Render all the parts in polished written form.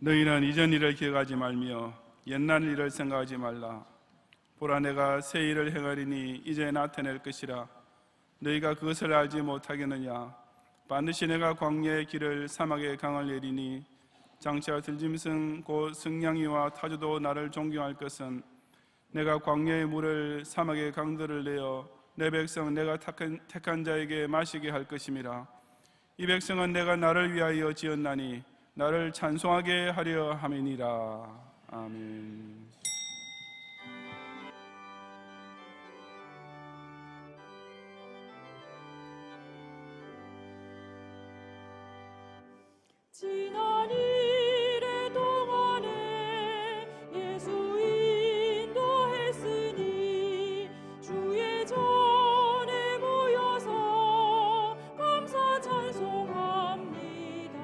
너희는 이전 일을 기억하지 말며 옛날 일을 생각하지 말라. 보라, 내가 새 일을 행하리니 이제 나타낼 것이라. 너희가 그것을 알지 못하겠느냐? 반드시 내가 광야의 길을 사막의 강을 내리니 장차 들짐승 곧 승냥이와 타조도 나를 존경할 것은 내가 광야의 물을 사막의 강들을 내어 내 백성 내가 택한 자에게 마시게 할 것임이라. 이 백성은 내가 나를 위하여 지었나니 나를 찬송하게 하려 함이니라. 아멘. 지난 일의 동안에 예수 인도했으니 주의 전에 모여서 감사 찬송합니다.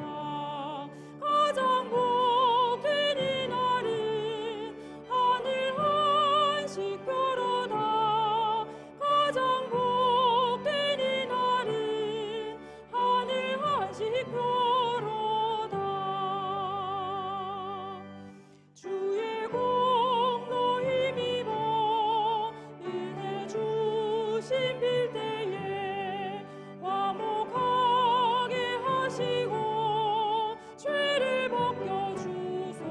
가장 복된 이날은 하늘 한식표로다. 가장 복된 이날은 하늘 한식표 주의 공로 힘입어 은혜 주신 빌대에 화목하게 하시고 죄를 벗겨주소서.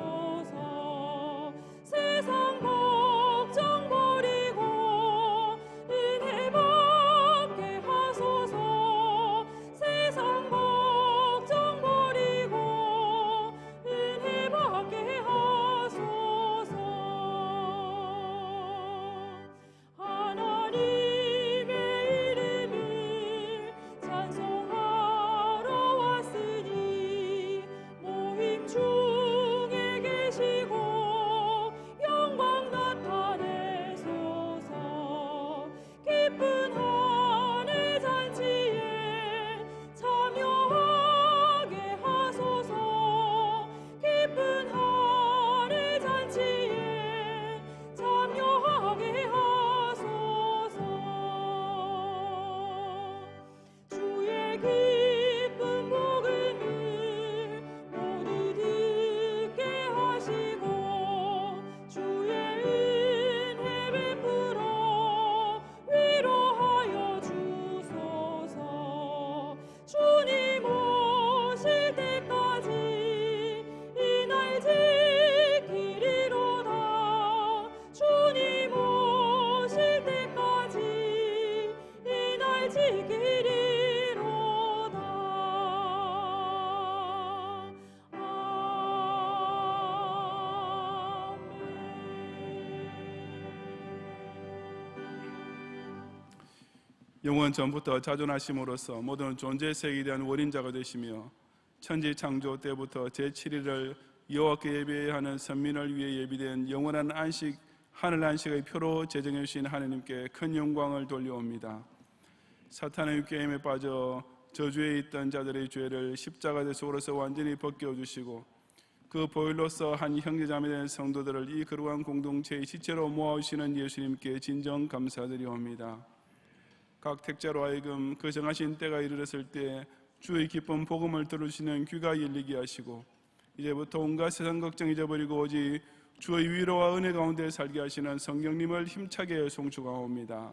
세상 걱정 버리고 은혜 받게 하소서. 세상 걱정 버리고 은혜 받게 하소서. 하나님의 이름을 찬송하러 왔으니 모임 중에 계시고 영광 나타내소서. 기쁜 하늘 잔치에 참여하게 하소서. 기쁜 하늘 잔치에 참여하게 하소서. 주의 기쁜 복음을 모두 듣게 하시고 주의 은혜 베풀어 위로하여 주소서. 주님 오실 때까지 이날 지키리로다. 주님 오실 때까지 이날 지키리로다. 영원 전부터 자존하심으로써 모든 존재 세계에 대한 원인자가 되시며 천지 창조 때부터 제7일을 여호와께 예배해야 하는 선민을 위해 예비된 영원한 안식, 하늘 안식의 표로 제정해 주신 하나님께 큰 영광을 돌려옵니다. 사탄의 육개임에 빠져 저주에 있던 자들의 죄를 십자가 대속으로서 완전히 벗겨주시고 그 보혈로서 한 형제자매된 성도들을 이 거룩한 공동체의 시체로 모아오시는 예수님께 진정 감사드리옵니다. 각 택자로 하여금 그 정하신 때가 이르렀을 때 주의 기쁜 복음을 들으시는 귀가 열리게 하시고 이제부터 온갖 세상 걱정 잊어버리고 오직 주의 위로와 은혜 가운데 살게 하시는 성령님을 힘차게 송축하옵니다.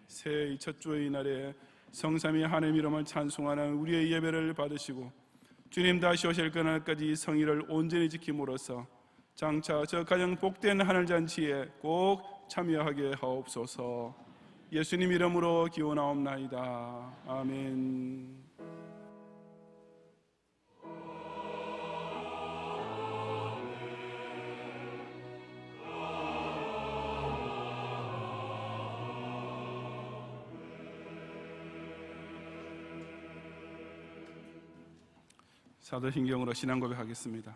새해의 첫 주의 날에 성삼위 하나님 이름을 찬송하는 우리의 예배를 받으시고 주님 다시 오실 그날까지 성의를 온전히 지킴으로써 장차 저 가장 복된 하늘잔치에 꼭 참여하게 하옵소서. 예수님 이름으로 기원하옵나이다. 아멘. 사도신경으로 신앙 고백하겠습니다.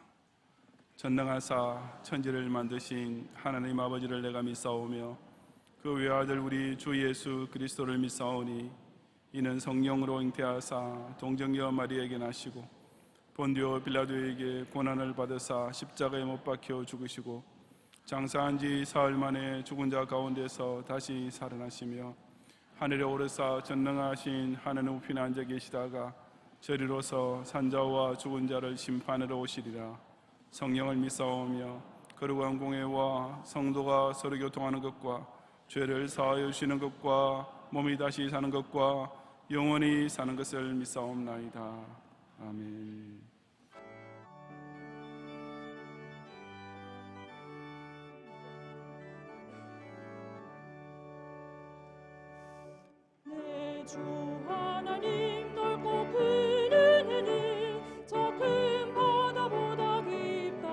전능하사 천지를 만드신 하나님 아버지를 내가 믿사오며 그 외아들 우리 주 예수 그리스도를 믿사오니 이는 성령으로 잉태하사 동정녀 마리아에게 나시고 본디오 빌라도에게 고난을 받으사 십자가에 못 박혀 죽으시고 장사한 지 사흘 만에 죽은 자 가운데서 다시 살아나시며 하늘에 오르사 전능하신 하나님 우편에 앉아 계시다가 저리로서 산자와 죽은 자를 심판하러 오시리라. 성령을 믿사오며 거룩한 공회와 성도가 서로 교통하는 것과 죄를 사하여 주시는 것과 몸이 다시 사는 것과 영원히 사는 것을 믿사옵나이다. 아멘. 내 주 하나님 넓고 큰 은혜는 저 큰 바다보다 깊다.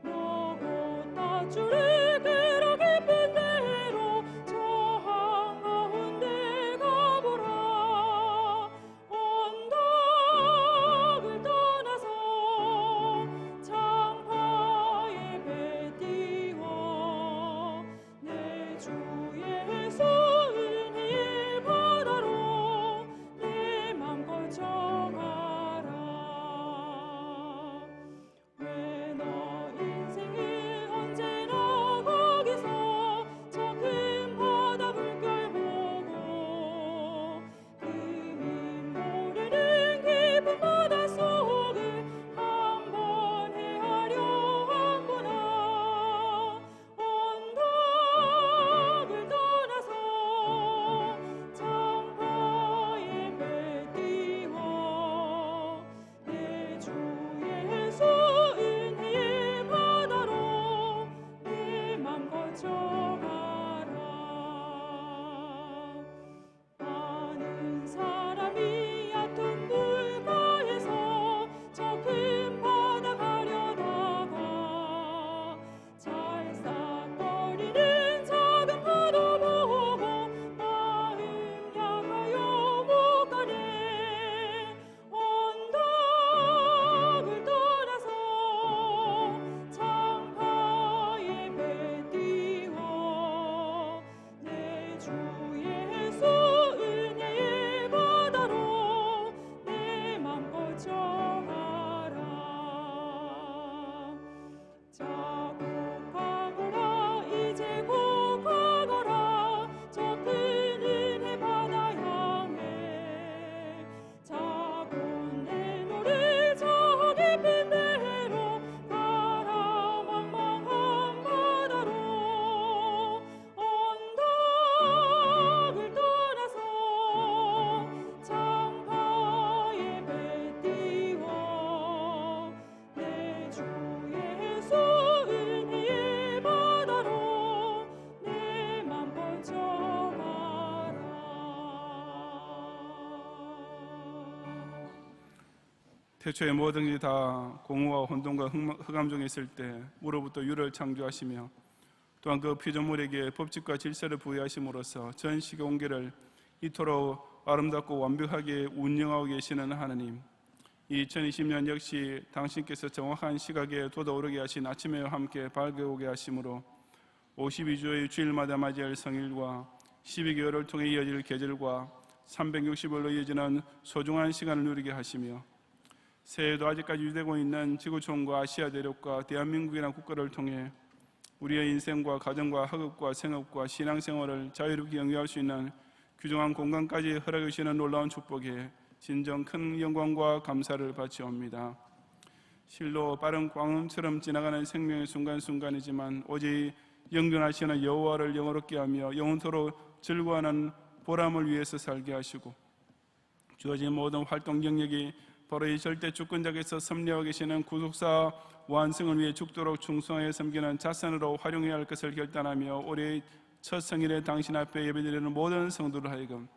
너고 땄주를 그러 깊은 대로 저 한가운데 가보라. 언덕을 떠나서 창파의 배 띄워 내 주 예수 은혜의 바다로 내 맘 걸쳐가라. 왜 너 인생이 언제나 거기서 저 큰 바다 물결 보고 그림 모르는 깊은 바다 속을 한번 헤아려 한보나. 언덕을 떠나서 창파의 배 띄워 내 주 예수 은혜의 바다로 내 맘 걸쳐가라. 많은 사람이 얕은 물가에서 저 큰 바다 가려다가 찰싹거리는 작은 파도 보고 마음 약하여 못 가네. 언덕을 떠나서 창파의 배 띄워 내 주 예수 은혜의 바다로 내 맘 걸쳐가라. 자국하거라 이제 곧 가거라 저 큰 은혜 바다 향해. 자곤 내 노를 저 깊은 배로 가라 망망한 바다로. 언덕을 떠나서 창파의 배 띄워 내 주 예수 은혜의 바다로 내 맘 걸쳐가라. 태초에 모든 게 다 공허와 혼돈과 흑암 중에 있을 때 무로부터 유를 창조하시며 또한 그 피조물에게 법칙과 질서를 부여하심으로써 전 시계 온계를 이토록 아름답고 완벽하게 운영하고 계시는 하나님, 2020년 역시 당신께서 정확한 시각에 돋아오르게 하신 아침에와 함께 밝아오게 하심으로 52주의 주일마다 맞이할 성일과 12개월을 통해 이어질 계절과 360일로 이어지는 소중한 시간을 누리게 하시며 새해도 아직까지 유지되고 있는 지구촌과 아시아 대륙과 대한민국이라는 국가를 통해 우리의 인생과 가정과 학업과 생업과 신앙생활을 자유롭게 영위할 수 있는 규정한 공간까지 허락해 주시는 놀라운 축복에 진정 큰 영광과 감사를 바치옵니다. 실로 빠른 광음처럼 지나가는 생명의 순간순간이지만 오직 영존하시는 여호와를 영원롭게 하며 영원토록 즐거워하는 보람을 위해서 살게 하시고 주어진 모든 활동 영역이 바로 이 절대 주권자께서 섭리하고 계시는 구속사 완성을 위해 죽도록 충성하여 섬기는 자산으로 활용해야 할 것을 결단하며 올해 첫 성일에 당신 앞에 예배드리는 모든 성도를 하여금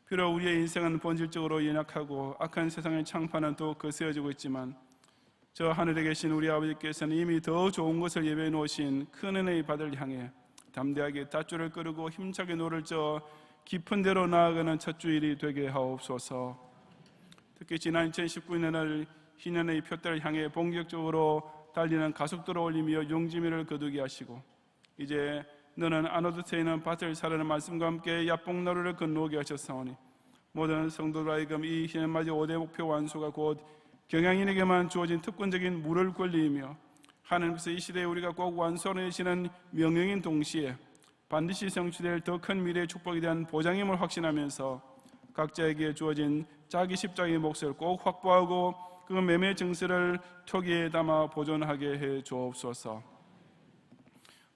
비록 우리의 인생은 본질적으로 연약하고 악한 세상의 창파는 또 거세어지고 있지만 저 하늘에 계신 우리 아버지께서는 이미 더 좋은 것을 예배해 놓으신 큰 은혜의 바다를 향해 담대하게 닷줄을 끄르고 힘차게 노를 저 깊은 데로 나아가는 첫 주일이 되게 하옵소서. 특히 지난 2019년을 희년의 표대를 향해 본격적으로 달리는 가속도로 올리며 용지미를 거두게 하시고 이제 너는 아노드트에 있는 밭을 사라는 말씀과 함께 야뽕나루를 건너오게 하셨사오니 모든 성도들 하여금 이 희년맞이 5대 목표 완수가 곧 경향인에게만 주어진 특권적인 물을 권리이며 하나님께서 이 시대에 우리가 꼭 완수하는 되시는 명령인 동시에 반드시 성취될 더 큰 미래의 축복에 대한 보장임을 확신하면서 각자에게 주어진 자기 십자가의 몫을 꼭 확보하고 그 매매 증서를 토기에 담아 보존하게 해 주옵소서.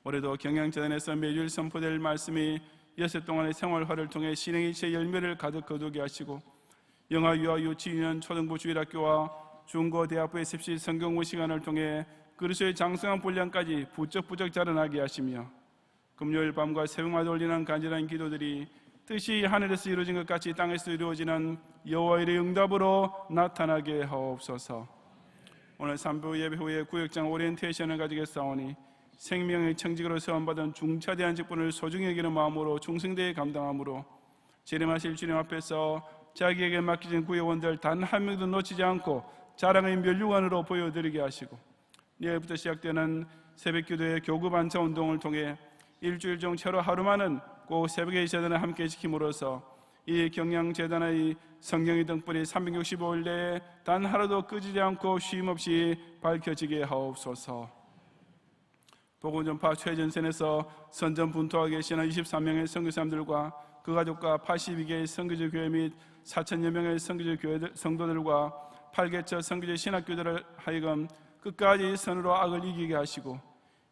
올해도 경양재단에서 매주일 선포될 말씀이 여섯 동안의 생활화를 통해 신앙의 제 열매를 가득 거두게 하시고 영아, 유아, 유치원, 초등부 주일학교와 중고, 대학부 SFC 성경공부 시간을 통해 그리스도의 장성한 분량까지 부쩍부쩍 자라나게 하시며 금요일 밤과 새벽마다 올리는 간절한 기도들이 뜻이 하늘에서 이루어진 것 같이 땅에서 이루어지는 여호와의 응답으로 나타나게 하옵소서. 오늘 3부 예배 후에 구역장 오리엔테이션을 가지겠사오니 생명의 청직으로 세움받은 중차대한 직분을 소중히 여기는 마음으로 충성되게 감당함으로 재림하실 주님 앞에서 자기에게 맡겨진 구역원들 단 한 명도 놓치지 않고 자랑의 면류관으로 보여드리게 하시고 내일부터 시작되는 새벽기도의 교구 반차 운동을 통해 일주일 중 채로 하루만은 꼭 새벽의 제단을 함께 지킴으로써 이 경양재단의 성경의 등불이 365일 내에 단 하루도 끄지지 않고 쉼없이 밝혀지게 하옵소서. 복음전파 최전선에서 선전분투하고 계시는 23명의 선교사님들과 그 가족과 82개의 선교지 교회 및 4천여 명의 선교지 성도들과 8개처 선교지 신학교들을 하여금 끝까지 선으로 악을 이기게 하시고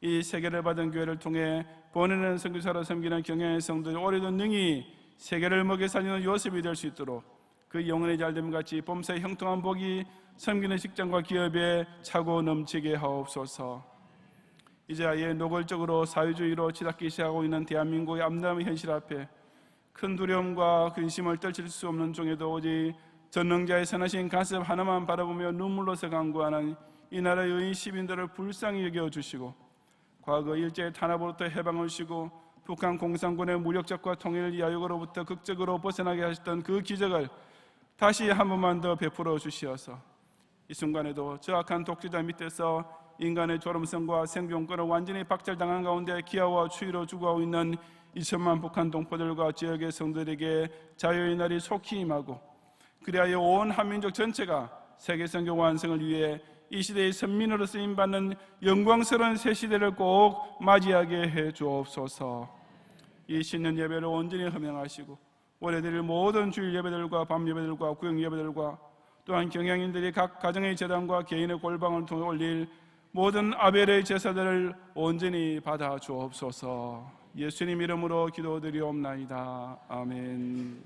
이 세계를 받은 교회를 통해 보내는 선교사로 섬기는 경양의 성도들이 올해도 능히 세계를 먹여 살리는 요셉이 될 수 있도록 그 영혼의 잘됨 같이 범사의 형통한 복이 섬기는 직장과 기업에 차고 넘치게 하옵소서. 이제 아예 노골적으로 사회주의로 치닫기 시작하고 있는 대한민국의 암담한 현실 앞에 큰 두려움과 근심을 떨칠 수 없는 중에도 오직 전능자의 선하신 가슴 하나만 바라보며 눈물로서 간구하는 이 나라의 의인 시민들을 불쌍히 여겨주시고 과거 일제의 탄압으로부터 해방을 주시고 북한 공산군의 무력적과 통일 야욕으로부터 극적으로 벗어나게 하셨던 그 기적을 다시 한 번만 더 베풀어 주시어서 이 순간에도 저 악한 독재자 밑에서 인간의 졸음성과 생존권을 완전히 박탈당한 가운데 기아와 추위로 죽어가고 있는 2천만 북한 동포들과 지역의 성도들에게 자유의 날이 속히 임하고 그리하여 온 한민족 전체가 세계 선교 완성을 위해 이 시대의 선민으로 쓰임받는 영광스러운 새 시대를 꼭 맞이하게 해 주옵소서. 이 신년 예배를 온전히 허명하시고 올해 드릴 모든 주일 예배들과 밤 예배들과 구역 예배들과 또한 경양인들이 각 가정의 제단과 개인의 골방을 통해 올릴 모든 아벨의 제사들을 온전히 받아 주옵소서. 예수님 이름으로 기도드리옵나이다. 아멘.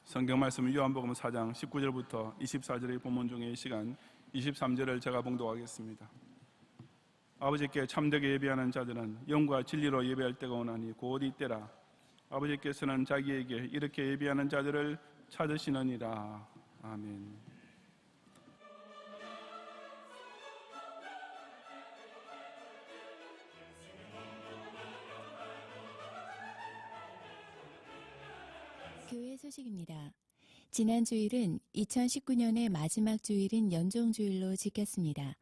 성경 말씀은 요한복음 4장 19절부터 24절의 본문 중의 시간 23절을 제가 봉독하겠습니다. 아버지께 참되게 예배하는 자들은 영과 진리로 예배할 때가 오나니 곧 이때라. 아버지께서는 자기에게 이렇게 예배하는 자들을 찾으시느니라. 아멘. 교회 소식입니다. 지난 주일은 2019년의 마지막 주일인 연종주일로 지켰습니다.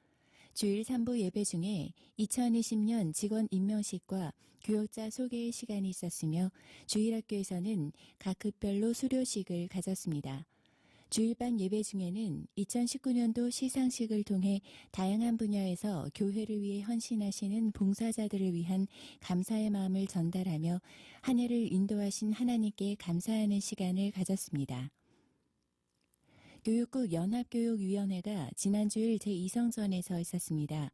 주일 3부 예배 중에 2020년 직원 임명식과 교역자 소개의 시간이 있었으며 주일학교에서는 각 급별로 수료식을 가졌습니다. 주일반 예배 중에는 2019년도 시상식을 통해 다양한 분야에서 교회를 위해 헌신하시는 봉사자들을 위한 감사의 마음을 전달하며 한 해를 인도하신 하나님께 감사하는 시간을 가졌습니다. 교육국 연합교육위원회가 지난 주일 제2성전에서 있었습니다.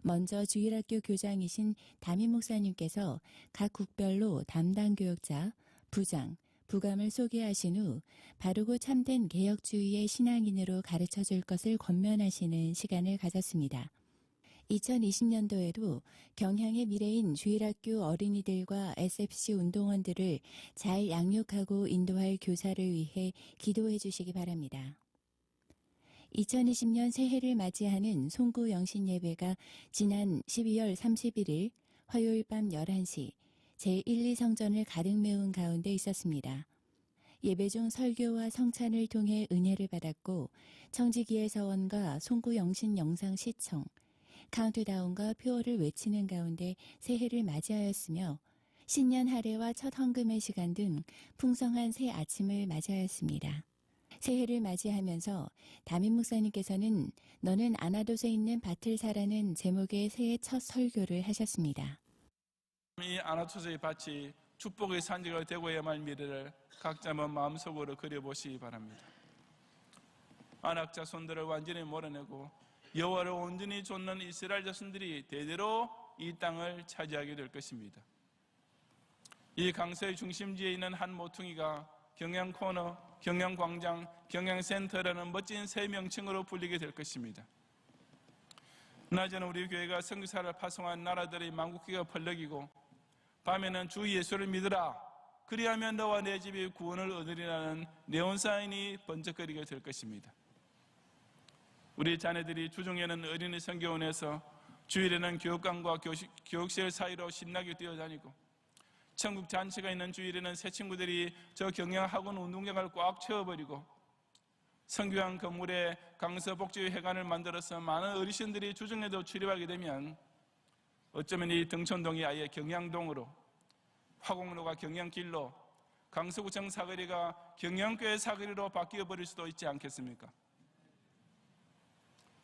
먼저 주일학교 교장이신 담임 목사님께서 각 국별로 담당 교역자, 부장, 부감을 소개하신 후 바르고 참된 개혁주의의 신앙인으로 가르쳐줄 것을 권면하시는 시간을 가졌습니다. 2020년도에도 경향의 미래인 주일학교 어린이들과 SFC 운동원들을 잘 양육하고 인도할 교사를 위해 기도해 주시기 바랍니다. 2020년 새해를 맞이하는 송구 영신 예배가 지난 12월 31일 화요일 밤 11시 제1, 2성전을 가득 메운 가운데 있었습니다. 예배 중 설교와 성찬을 통해 은혜를 받았고 청지기의 서원과 송구 영신 영상 시청, 카운트다운과 표어를 외치는 가운데 새해를 맞이하였으며 신년 할애와 첫 헌금의 시간 등 풍성한 새 아침을 맞이하였습니다. 새해를 맞이하면서 담임 목사님께서는 너는 아나돗에 있는 밭을 사라는 제목의 새해 첫 설교를 하셨습니다. 이 아나토스의 밭이 축복의 산지가 되고야만 할 미래를 각자 한번 마음속으로 그려보시기 바랍니다. 아낙 자손들을 완전히 몰아내고 여호와를 온전히 좇는 이스라엘 자손들이 대대로 이 땅을 차지하게 될 것입니다. 이 강서의 중심지에 있는 한 모퉁이가 경양코너, 경양광장, 경양센터라는 멋진 새 명칭으로 불리게 될 것입니다. 낮에는 우리 교회가 선교사를 파송한 나라들의 만국기가 펄럭이고 밤에는 주 예수를 믿으라 그리하면 너와 내 집이 구원을 얻으리라는 네온사인이 번쩍거리게 될 것입니다. 우리 자녀들이 주중에는 어린이 선교원에서 주일에는 교육관과 교육실 사이로 신나게 뛰어다니고 천국 잔치가 있는 주일에는 새 친구들이 저 경영학원 운동장을 꽉 채워버리고 선교한 건물에 강서복지회관을 만들어서 많은 어르신들이 주중에도 출입하게 되면 어쩌면 이 등촌동이 아예 경양동으로, 화곡로가 경양길로, 강서구청 사거리가 경양교회 사거리로 바뀌어버릴 수도 있지 않겠습니까?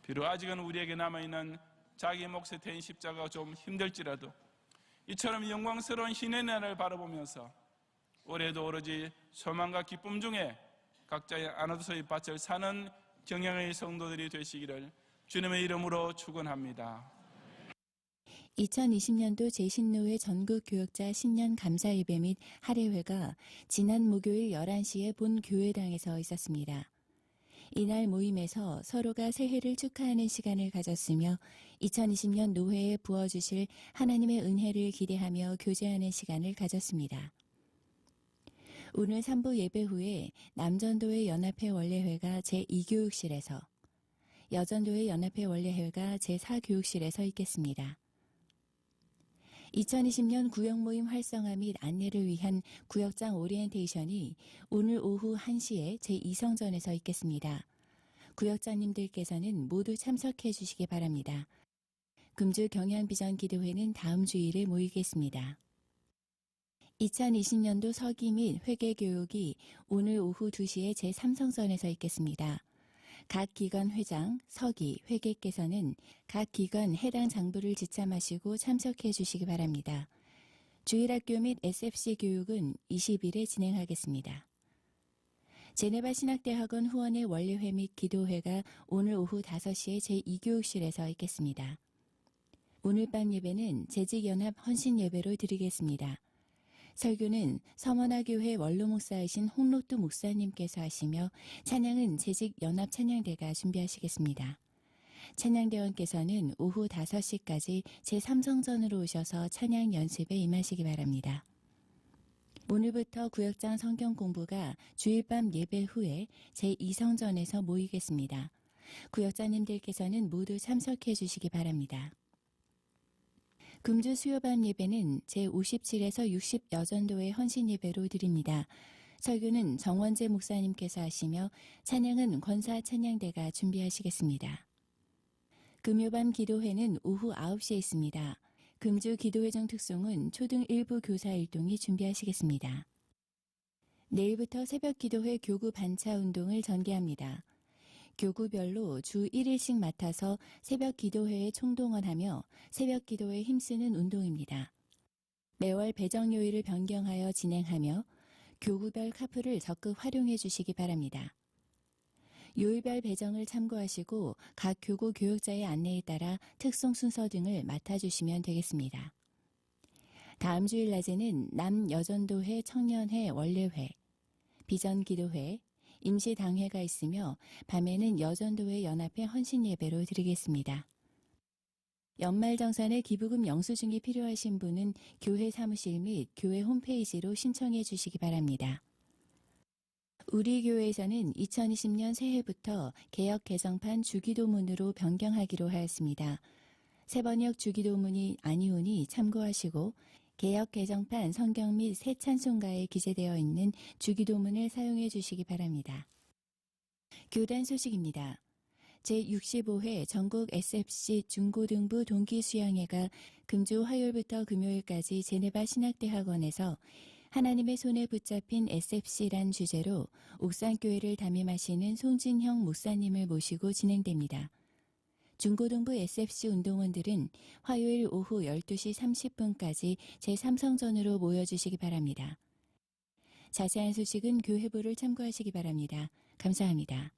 비록 아직은 우리에게 남아있는 자기 몫의 태인 십자가가 좀 힘들지라도 이처럼 영광스러운 신의 날을 바라보면서 올해도 오로지 소망과 기쁨 중에 각자의 아나돗의 밭을 사는 경양의 성도들이 되시기를 주님의 이름으로 축원합니다. 2020년도 제10노회 전국교역자 신년 감사예배 및 할애회가 지난 목요일 11시에 본 교회당에서 있었습니다. 이날 모임에서 서로가 새해를 축하하는 시간을 가졌으며 2020년 노회에 부어주실 하나님의 은혜를 기대하며 교제하는 시간을 가졌습니다. 오늘 3부 예배 후에 남전도회 연합회 원례회가 제2교육실에서, 여전도회 연합회 원례회가 제4교육실에서 있겠습니다. 2020년 구역모임 활성화 및 안내를 위한 구역장 오리엔테이션이 오늘 오후 1시에 제2성전에서 있겠습니다. 구역장님들께서는 모두 참석해 주시기 바랍니다. 금주 경양비전기도회는 다음 주일에 모이겠습니다. 2020년도 서기 및 회계교육이 오늘 오후 2시에 제3성전에서 있겠습니다. 각 기관 회장, 서기, 회계께서는 각 기관 해당 장부를 지참하시고 참석해 주시기 바랍니다. 주일학교 및 SFC 교육은 20일에 진행하겠습니다. 제네바 신학대학원 후원의 원례회 및 기도회가 오늘 오후 5시에 제2교육실에서 있겠습니다. 오늘 밤 예배는 재직연합 헌신예배로 드리겠습니다. 설교는 서머나교회 원로목사이신 홍로뚜 목사님께서 하시며 찬양은 재직연합 찬양대가 준비하시겠습니다. 찬양대원께서는 오후 5시까지 제3성전으로 오셔서 찬양 연습에 임하시기 바랍니다. 오늘부터 구역장 성경 공부가 주일밤 예배 후에 제2성전에서 모이겠습니다. 구역장님들께서는 모두 참석해 주시기 바랍니다. 금주 수요밤 예배는 제57에서 60 여전도의 헌신 예배로 드립니다. 설교는 정원재 목사님께서 하시며 찬양은 권사 찬양대가 준비하시겠습니다. 금요밤 기도회는 오후 9시에 있습니다. 금주 기도회 중 특송은 초등 일부 교사 일동이 준비하시겠습니다. 내일부터 새벽 기도회 교구 반차 운동을 전개합니다. 교구별로 주 1일씩 맡아서 새벽 기도회에 총동원하며 새벽 기도에 힘쓰는 운동입니다. 매월 배정 요일을 변경하여 진행하며 교구별 카풀을 적극 활용해 주시기 바랍니다. 요일별 배정을 참고하시고 각 교구 교육자의 안내에 따라 특송 순서 등을 맡아주시면 되겠습니다. 다음 주일 낮에는 남여전도회 청년회 원례회, 비전기도회, 임시당회가 있으며 밤에는 여전도회 연합회 헌신예배로 드리겠습니다. 연말정산에 기부금 영수증이 필요하신 분은 교회 사무실 및 교회 홈페이지로 신청해 주시기 바랍니다. 우리 교회에서는 2020년 새해부터 개역 개정판 주기도문으로 변경하기로 하였습니다. 새번역 주기도문이 아니오니 참고하시고 개역 개정판 성경 및 새 찬송가에 기재되어 있는 주기도문을 사용해 주시기 바랍니다. 교단 소식입니다. 제65회 전국 SFC 중고등부 동기수양회가 금주 화요일부터 금요일까지 제네바 신학대학원에서 하나님의 손에 붙잡힌 SFC란 주제로 옥산교회를 담임하시는 송진형 목사님을 모시고 진행됩니다. 중고등부 SFC 운동원들은 화요일 오후 12시 30분까지 제3성전으로 모여주시기 바랍니다. 자세한 소식은 교회부를 참고하시기 바랍니다. 감사합니다.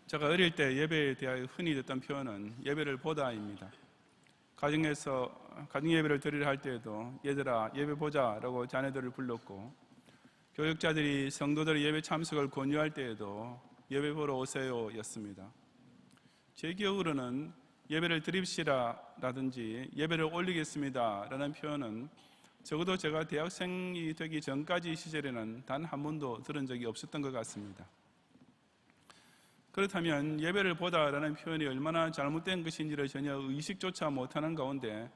제가 어릴 때 예배에 대하여 흔히 듣던 표현은 예배를 보다입니다. 가정 예배를 드리려 할 때에도 얘들아 예배 보자라고 자녀들을 불렀고, 교육자들이 성도들의 예배 참석을 권유할 때에도 예배 보러 오세요 였습니다. 제 기억으로는 예배를 드립시다 라든지 예배를 올리겠습니다 라는 표현은 적어도 제가 대학생이 되기 전까지 시절에는 단 한 번도 들은 적이 없었던 것 같습니다. 그렇다면 예배를 보다라는 표현이 얼마나 잘못된 것인지를 전혀 의식조차 못하는 가운데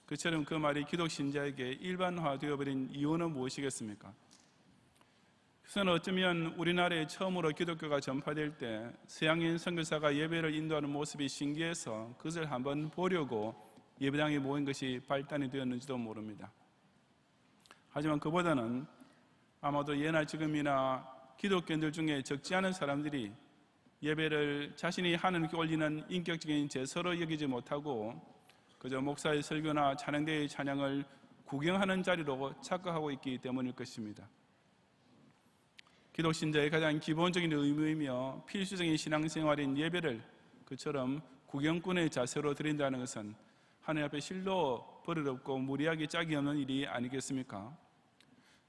그처럼 그 말이 기독 신자에게 일반화되어버린 이유는 무엇이겠습니까? 그것은 어쩌면 우리나라에 처음으로 기독교가 전파될 때 서양인 선교사가 예배를 인도하는 모습이 신기해서 그것을 한번 보려고 예배당에 모인 것이 발단이 되었는지도 모릅니다. 하지만 그보다는 아마도 예나 지금이나 기독교인들 중에 적지 않은 사람들이 예배를 자신이 하나님께 올리는 인격적인 제서로 여기지 못하고 그저 목사의 설교나 찬양대의 찬양을 구경하는 자리로 착각하고 있기 때문일 것입니다. 기독 신자의 가장 기본적인 의무이며 필수적인 신앙생활인 예배를 그처럼 구경꾼의 자세로 드린다는 것은 하나님 앞에 실로 버릇없고 무리하게 짝이 없는 일이 아니겠습니까?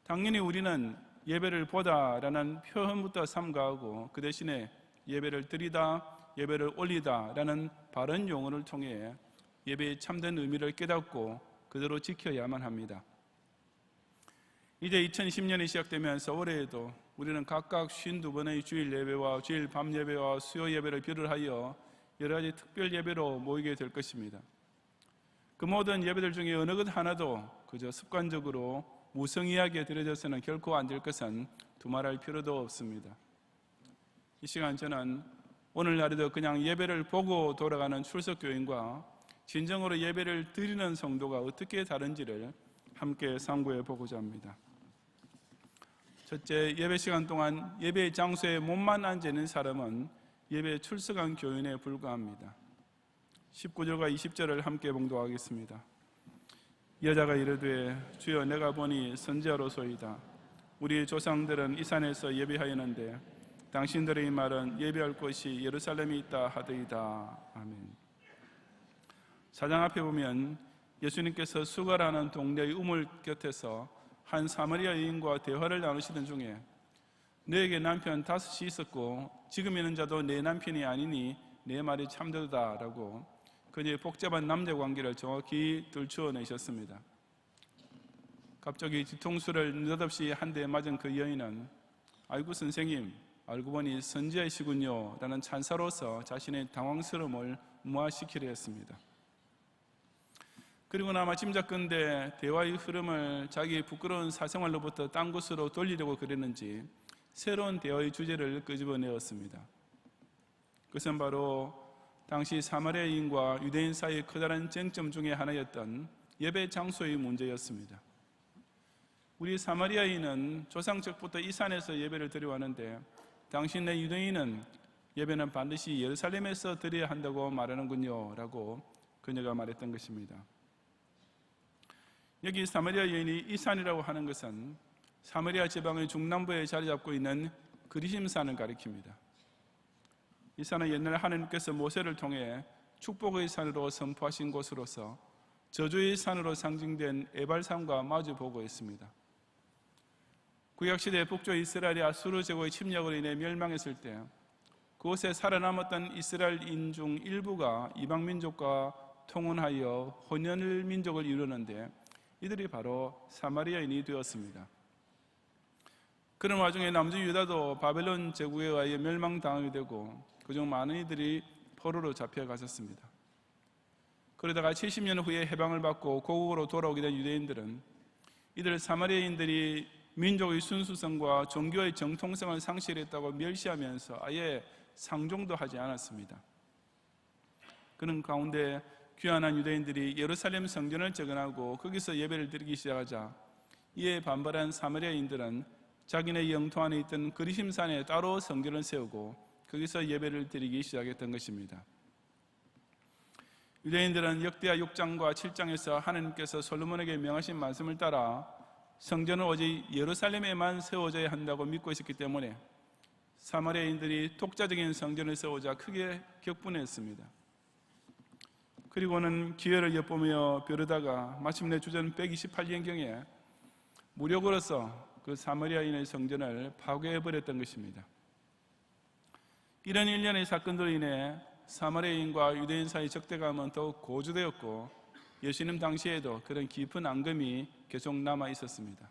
당연히 우리는 예배를 보다라는 표현부터 삼가하고 그 대신에 예배를 드리다, 예배를 올리다라는 바른 용어를 통해 예배의 참된 의미를 깨닫고 그대로 지켜야만 합니다. 이제 2010년이 시작되면서 올해에도 우리는 각각 52번의 주일 예배와 주일 밤 예배와 수요 예배를 비롯하여 여러 가지 특별 예배로 모이게 될 것입니다. 그 모든 예배들 중에 어느 것 하나도 그저 습관적으로 무성의하게 드려져서는 결코 안 될 것은 두말할 필요도 없습니다. 이 시간 저는 오늘날에도 그냥 예배를 보고 돌아가는 출석교인과 진정으로 예배를 드리는 성도가 어떻게 다른지를 함께 상고해 보고자 합니다. 첫째, 예배 시간 동안 예배 장소에 몸만 앉아 있는 사람은 예배에 출석한 교인에 불과합니다. 19절과 20절을 함께 봉독하겠습니다. 여자가 이르되 주여 내가 보니 선지자로소이다. 우리 조상들은 이 산에서 예배하였는데 당신들의 말은 예배할 곳이 예루살렘에 있다 하더이다. 아멘. 사장 앞에 보면 예수님께서 수가라는 동네의 우물 곁에서 한 사마리아 여인과 대화를 나누시던 중에 너에게 남편 5이 있었고 지금 있는 자도 내 남편이 아니니 내 말이 참되다 라고 그녀의 복잡한 남녀관계를 정확히 들추어내셨습니다. 갑자기 뒤통수를 느닷없이 한 대 맞은 그 여인은 아이고 선생님 알고 보니 선지자이시군요 라는 찬사로서 자신의 당황스러움을 무화시키려 했습니다. 그리고 아마 짐작컨대 대화의 흐름을 자기의 부끄러운 사생활로부터 딴 곳으로 돌리려고 그랬는지 새로운 대화의 주제를 끄집어내었습니다. 그것은 바로 당시 사마리아인과 유대인 사이의 커다란 쟁점 중에 하나였던 예배 장소의 문제였습니다. 우리 사마리아인은 조상적부터 이 산에서 예배를 드려왔는데 당신네 유대인은 예배는 반드시 예루살렘에서 드려야 한다고 말하는군요 라고 그녀가 말했던 것입니다. 여기 사마리아 여인이 이 산이라고 하는 것은 사마리아 지방의 중남부에 자리 잡고 있는 그리심산을 가리킵니다. 이 산은 옛날 하나님께서 모세를 통해 축복의 산으로 선포하신 곳으로서 저주의 산으로 상징된 에발산과 마주 보고 있습니다. 구약시대 북쪽 이스라엘이 아수르 제국의 침략으로 인해 멸망했을 때 그곳에 살아남았던 이스라엘인 중 일부가 이방민족과 통혼하여 혼혈 민족을 이루는데 이들이 바로 사마리아인이 되었습니다. 그런 와중에 남주 유다도 바벨론 제국에 의해 멸망당하게 되고 그중 많은 이들이 포로로 잡혀갔었습니다. 그러다가 70년 후에 해방을 받고 고국으로 돌아오게 된 유대인들은 이들 사마리아인들이 민족의 순수성과 종교의 정통성을 상실했다고 멸시하면서 아예 상종도 하지 않았습니다. 그런 가운데 귀환한 유대인들이 예루살렘 성전을 재건하고 거기서 예배를 드리기 시작하자 이에 반발한 사마리아인들은 자기네 영토 안에 있던 그리심산에 따로 성전을 세우고 거기서 예배를 드리기 시작했던 것입니다. 유대인들은 역대하 6장과 7장에서 하나님께서 솔로몬에게 명하신 말씀을 따라 성전은 오직 예루살렘에만 세워져야 한다고 믿고 있었기 때문에 사마리아인들이 독자적인 성전을 세우자 크게 격분했습니다. 그리고는 기회를 엿보며 벼르다가 마침내 주전 128년경에 무력으로서 그 사마리아인의 성전을 파괴해버렸던 것입니다. 이런 일련의 사건들로 인해 사마리아인과 유대인 사이 적대감은 더욱 고조되었고 예수님 당시에도 그런 깊은 앙금이 계속 남아 있었습니다.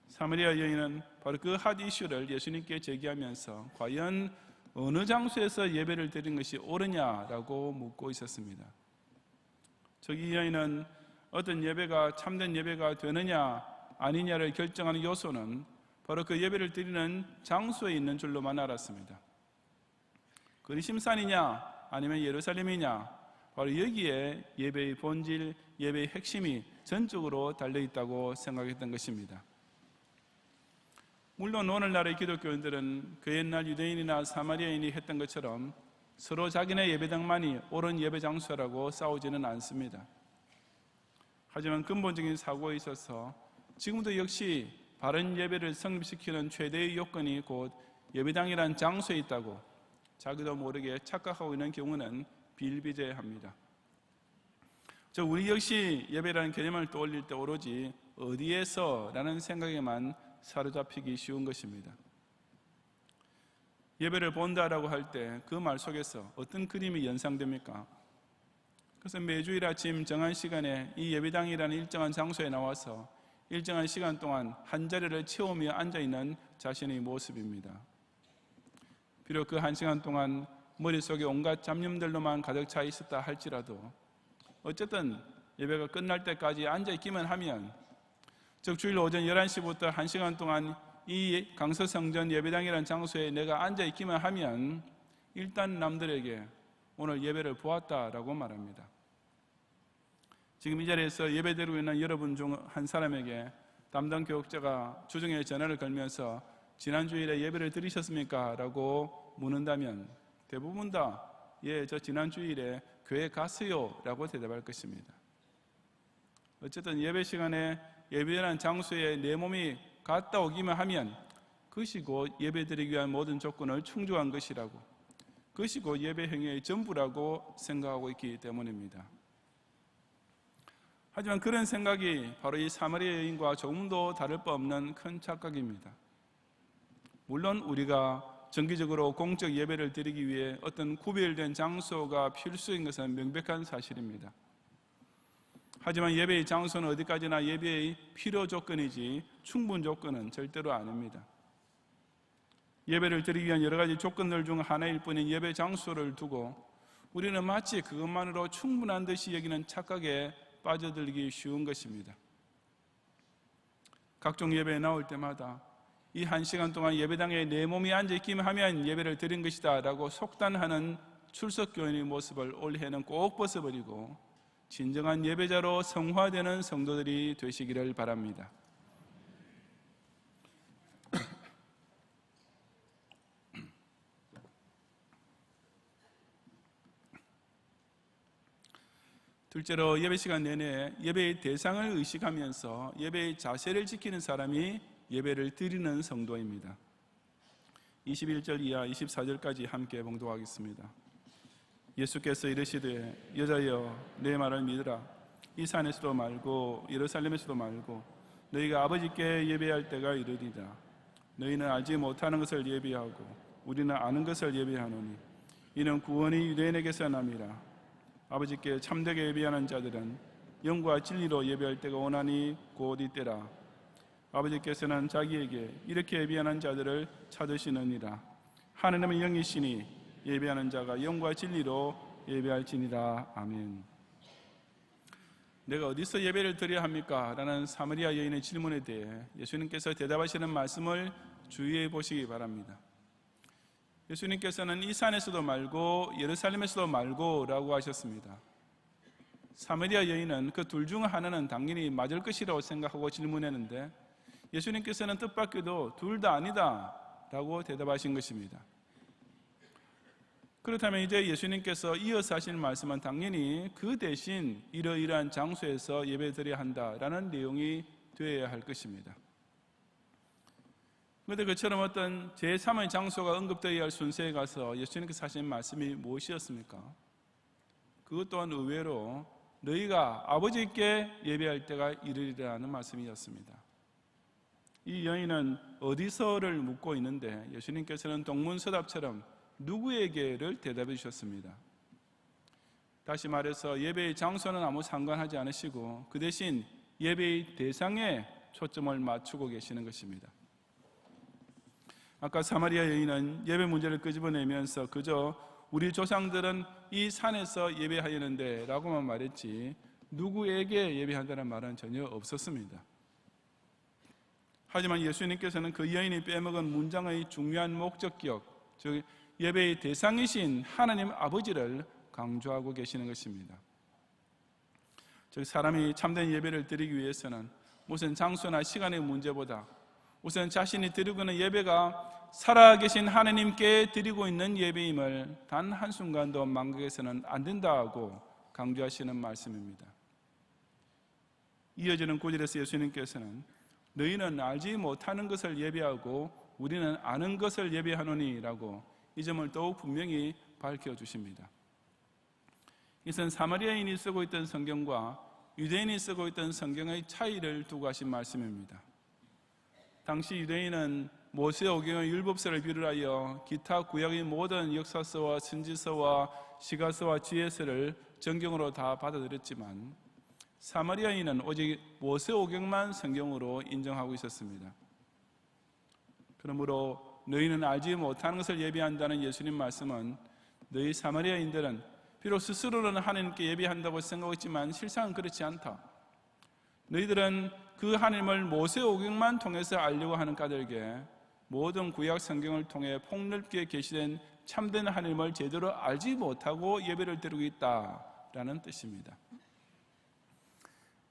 사마리아 여인은 바로 그 핫 이슈를 예수님께 제기하면서 과연 어느 장소에서 예배를 드리는 것이 옳으냐라고 묻고 있었습니다. 즉 이 여인은 어떤 예배가 참된 예배가 되느냐 아니냐를 결정하는 요소는 바로 그 예배를 드리는 장소에 있는 줄로만 알았습니다. 그리심산이냐 아니면 예루살렘이냐, 바로 여기에 예배의 본질, 예배의 핵심이 전적으로 달려있다고 생각했던 것입니다. 물론 오늘날의 기독교인들은 그 옛날 유대인이나 사마리아인이 했던 것처럼 서로 자기네 예배당만이 옳은 예배 장소라고 싸우지는 않습니다. 하지만 근본적인 사고에 있어서 지금도 역시 바른 예배를 성립시키는 최대의 요건이 곧 예배당이란 장소에 있다고 자기도 모르게 착각하고 있는 경우는 비일비재합니다. 우리 역시 예배라는 개념을 떠올릴 때 오로지 어디에서 라는 생각에만 사로잡히기 쉬운 것입니다. 예배를 본다라고 할 때 그 말 속에서 어떤 그림이 연상됩니까? 그래서 매주일 아침 정한 시간에 이 예배당이라는 일정한 장소에 나와서 일정한 시간 동안 한 자리를 채우며 앉아있는 자신의 모습입니다. 비록 그 한 시간 동안 머릿속에 온갖 잡념들로만 가득 차 있었다 할지라도 어쨌든 예배가 끝날 때까지 앉아있기만 하면, 즉 주일 오전 11시부터 1시간 동안 이 강서성전 예배당이라는 장소에 내가 앉아있기만 하면 일단 남들에게 오늘 예배를 보았다라고 말합니다. 지금 이 자리에서 예배드리고 있는 여러분 중 한 사람에게 담당 교육자가 주중에 전화를 걸면서 지난 주일에 예배를 드리셨습니까? 라고 묻는다면 대부분 다 예, 저 지난 주일에 교회 갔어요 라고 대답할 것입니다. 어쨌든 예배 시간에 예배라는 장소에 내 몸이 갔다 오기만 하면 그것이 곧 예배드리기 위한 모든 조건을 충족한 것이라고, 그것이 곧 예배 행위의 전부라고 생각하고 있기 때문입니다. 하지만 그런 생각이 바로 이 사마리아 여인과 조금도 다를 바 없는 큰 착각입니다. 물론 우리가 정기적으로 공적 예배를 드리기 위해 어떤 구별된 장소가 필수인 것은 명백한 사실입니다. 하지만 예배의 장소는 어디까지나 예배의 필요 조건이지 충분 조건은 절대로 아닙니다. 예배를 드리기 위한 여러 가지 조건들 중 하나일 뿐인 예배 장소를 두고 우리는 마치 그것만으로 충분한 듯이 여기는 착각에 빠져들기 쉬운 것입니다. 각종 예배에 나올 때마다 이 1시간 동안 예배당에 내 몸이 앉아있기만 하면 예배를 드린 것이다 라고 속단하는 출석교인의 모습을 올해는 꼭 벗어버리고 진정한 예배자로 성화되는 성도들이 되시기를 바랍니다. 둘째로 예배 시간 내내 예배의 대상을 의식하면서 예배의 자세를 지키는 사람이 예배를 드리는 성도입니다. 21절 이하 24절까지 함께 봉독하겠습니다. 예수께서 이르시되 여자여 내 말을 믿으라. 이 산에서도 말고 예루살렘에서도 말고 너희가 아버지께 예배할 때가 이르리라. 너희는 알지 못하는 것을 예배하고 우리는 아는 것을 예배하노니 이는 구원이 유대인에게서 남이라. 아버지께 참되게 예배하는 자들은 영과 진리로 예배할 때가 오나니 곧 이때라. 아버지께서는 자기에게 이렇게 예배하는 자들을 찾으시느니라. 하느님은 영이시니 예배하는 자가 영과 진리로 예배할지니라. 아멘. 내가 어디서 예배를 드려야 합니까? 라는 사마리아 여인의 질문에 대해 예수님께서 대답하시는 말씀을 주의해 보시기 바랍니다. 예수님께서는 이 산에서도 말고 예루살렘에서도 말고 라고 하셨습니다. 사마리아 여인은 그 둘 중 하나는 당연히 맞을 것이라고 생각하고 질문했는데 예수님께서는 뜻밖에도 둘 다 아니다 라고 대답하신 것입니다. 그렇다면 이제 예수님께서 이어서 하시는 말씀은 당연히 그 대신 이러이러한 장소에서 예배드려야 한다라는 내용이 되어야 할 것입니다. 그런데 그처럼 어떤 제3의 장소가 언급되어야 할 순서에 가서 예수님께서 하신 말씀이 무엇이었습니까? 그것 또한 의외로 너희가 아버지께 예배할 때가 이르리라는 말씀이었습니다. 이 여인은 어디서를 묻고 있는데 예수님께서는 동문서답처럼 누구에게를 대답해 주셨습니다. 다시 말해서 예배의 장소는 아무 상관하지 않으시고 그 대신 예배의 대상에 초점을 맞추고 계시는 것입니다. 아까 사마리아 여인은 예배 문제를 끄집어내면서 그저 우리 조상들은 이 산에서 예배하였는데 라고만 말했지 누구에게 예배한다는 말은 전혀 없었습니다. 하지만 예수님께서는 그 여인이 빼먹은 문장의 중요한 목적격, 즉 예배의 대상이신 하나님 아버지를 강조하고 계시는 것입니다. 즉 사람이 참된 예배를 드리기 위해서는 무슨 장소나 시간의 문제보다 우선 자신이 드리고 있는 예배가 살아계신 하나님께 드리고 있는 예배임을 단 한순간도 망각해서는 안 된다고 강조하시는 말씀입니다. 이어지는 구절에서 예수님께서는 너희는 알지 못하는 것을 예배하고 우리는 아는 것을 예배하노니 라고 이 점을 더욱 분명히 밝혀주십니다. 이것은 사마리아인이 쓰고 있던 성경과 유대인이 쓰고 있던 성경의 차이를 두고 하신 말씀입니다. 당시 유대인은 모세오경의 율법서를 비롯하여 기타 구약의 모든 역사서와 선지서와 시가서와 지혜서를 정경으로 다 받아들였지만 사마리아인은 오직 모세오경만 성경으로 인정하고 있었습니다. 그러므로 너희는 알지 못하는 것을 예배한다는 예수님 말씀은 너희 사마리아인들은 비록 스스로는 하나님께 예배한다고 생각했지만 실상은 그렇지 않다. 너희들은 그 하나님을 모세오경만 통해서 알려고 하는 까닭에 모든 구약 성경을 통해 폭넓게 계시된 참된 하나님을 제대로 알지 못하고 예배를 드리고 있다라는 뜻입니다.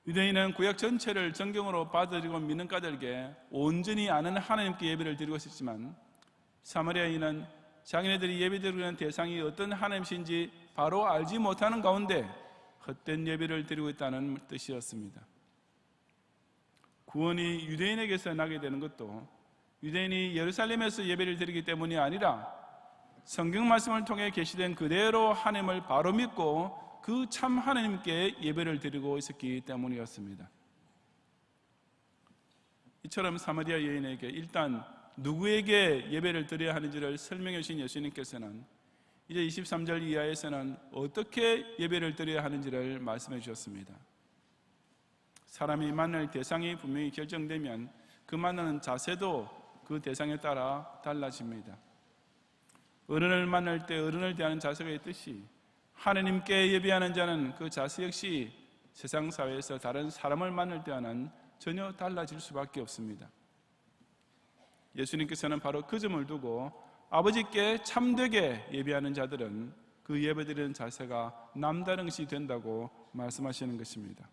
유대인은 구약 전체를 정경으로 받아들이고 믿는 까닭에 온전히 아는 하나님께 예배를 드리고 있었지만 사마리아인은 자기네들이 예배드리고 있는 대상이 어떤 하나님이신지 바로 알지 못하는 가운데 헛된 예배를 드리고 있다는 뜻이었습니다. 구원이 유대인에게서 나게 되는 것도 유대인이 예루살렘에서 예배를 드리기 때문이 아니라 성경 말씀을 통해 계시된 그대로 하나님을 바로 믿고 그 참 하나님께 예배를 드리고 있었기 때문이었습니다. 이처럼 사마리아 여인에게 일단 누구에게 예배를 드려야 하는지를 설명해 주신 예수님께서는 이제 23절 이하에서는 어떻게 예배를 드려야 하는지를 말씀해 주셨습니다. 사람이 만날 대상이 분명히 결정되면 그 만나는 자세도 그 대상에 따라 달라집니다. 어른을 만날 때 어른을 대하는 자세가 있듯이 하나님께 예배하는 자는 그 자세 역시 세상 사회에서 다른 사람을 만날 때와는 전혀 달라질 수밖에 없습니다. 예수님께서는 바로 그 점을 두고 아버지께 참되게 예배하는 자들은 그 예배드리는 자세가 남다른 것이 된다고 말씀하시는 것입니다.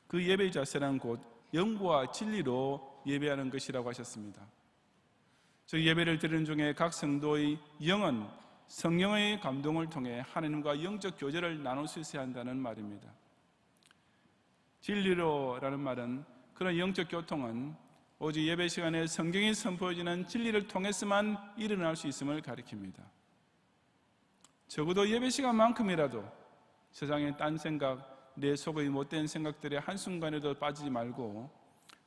그 예배의 자세는 곧 영과 진리로 예배하는 것이라고 하셨습니다. 즉 예배를 드리는 중에 각 성도의 영은 성령의 감동을 통해 하나님과 영적 교제를 나눌 수 있어야 한다는 말입니다. 진리로라는 말은 그런 영적 교통은 오직 예배 시간에 성경이 선포해지는 진리를 통해서만 일어날 수 있음을 가리킵니다. 적어도 예배 시간만큼이라도 세상의 딴 생각, 내 속의 못된 생각들에 한순간에도 빠지지 말고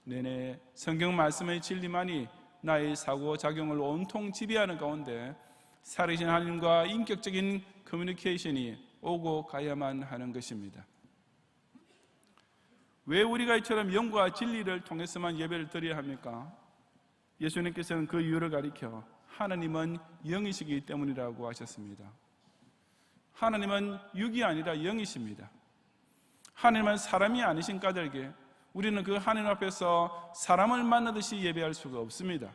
내내 성경 말씀의 진리만이 나의 사고작용을 온통 지배하는 가운데 살아계신 하나님과 인격적인 커뮤니케이션이 오고 가야만 하는 것입니다. 왜 우리가 이처럼 영과 진리를 통해서만 예배를 드려야 합니까? 예수님께서는 그 이유를 가리켜 하나님은 영이시기 때문이라고 하셨습니다. 하나님은 육이 아니라 영이십니다. 하나님은 사람이 아니신 까닭에 우리는 그 하나님 앞에서 사람을 만나듯이 예배할 수가 없습니다.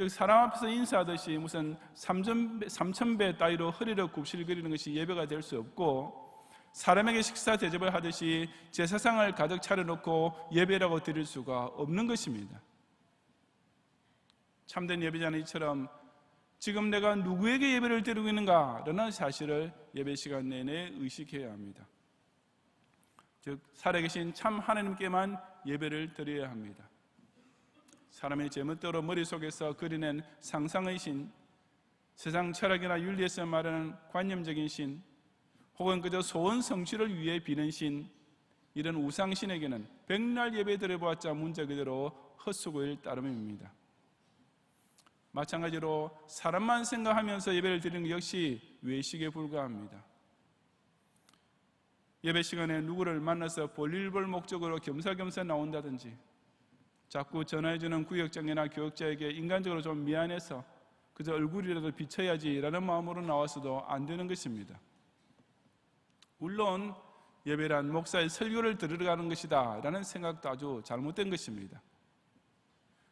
즉 사람 앞에서 인사하듯이 무슨 3,000배 따위로 허리를 굽실거리는 것이 예배가 될 수 없고 사람에게 식사 대접을 하듯이 제사상을 가득 차려놓고 예배라고 드릴 수가 없는 것입니다. 참된 예배자는 이처럼 지금 내가 누구에게 예배를 드리고 있는가라는 사실을 예배 시간 내내 의식해야 합니다. 즉 살아계신 참 하나님께만 예배를 드려야 합니다. 사람의 제멋대로 머릿속에서 그려낸 상상의 신, 세상 철학이나 윤리에서 말하는 관념적인 신, 혹은 그저 소원 성취를 위해 비는 신, 이런 우상신에게는 백날 예배 드려보았자 문제 그대로 헛수고일 따름입니다. 마찬가지로 사람만 생각하면서 예배를 드리는 것 역시 외식에 불과합니다. 예배 시간에 누구를 만나서 볼일 볼 목적으로 겸사겸사 나온다든지, 자꾸 전화해주는 구역장이나 교역자에게 인간적으로 좀 미안해서 그저 얼굴이라도 비춰야지라는 마음으로 나와서도 안 되는 것입니다. 물론 예배란 목사의 설교를 들으러 가는 것이다 라는 생각도 아주 잘못된 것입니다.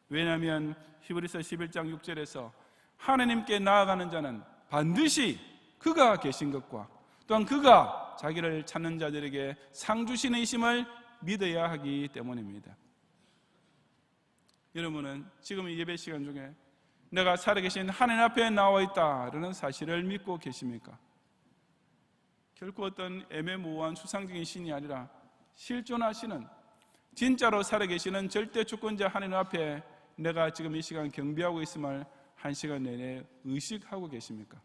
왜냐하면 히브리서 11장 6절에서 하나님께 나아가는 자는 반드시 그가 계신 것과 또한 그가 자기를 찾는 자들에게 상 주시는 이심을 믿어야 하기 때문입니다. 여러분은 지금 이 예배 시간 중에 내가 살아계신 하나님 앞에 나와 있다라는 사실을 믿고 계십니까? 결코 어떤 애매모호한 수상적인 신이 아니라 실존하시는 진짜로 살아계시는 절대 주권자 하나님 앞에 내가 지금 이 시간 경배하고 있음을 한 시간 내내 의식하고 계십니까?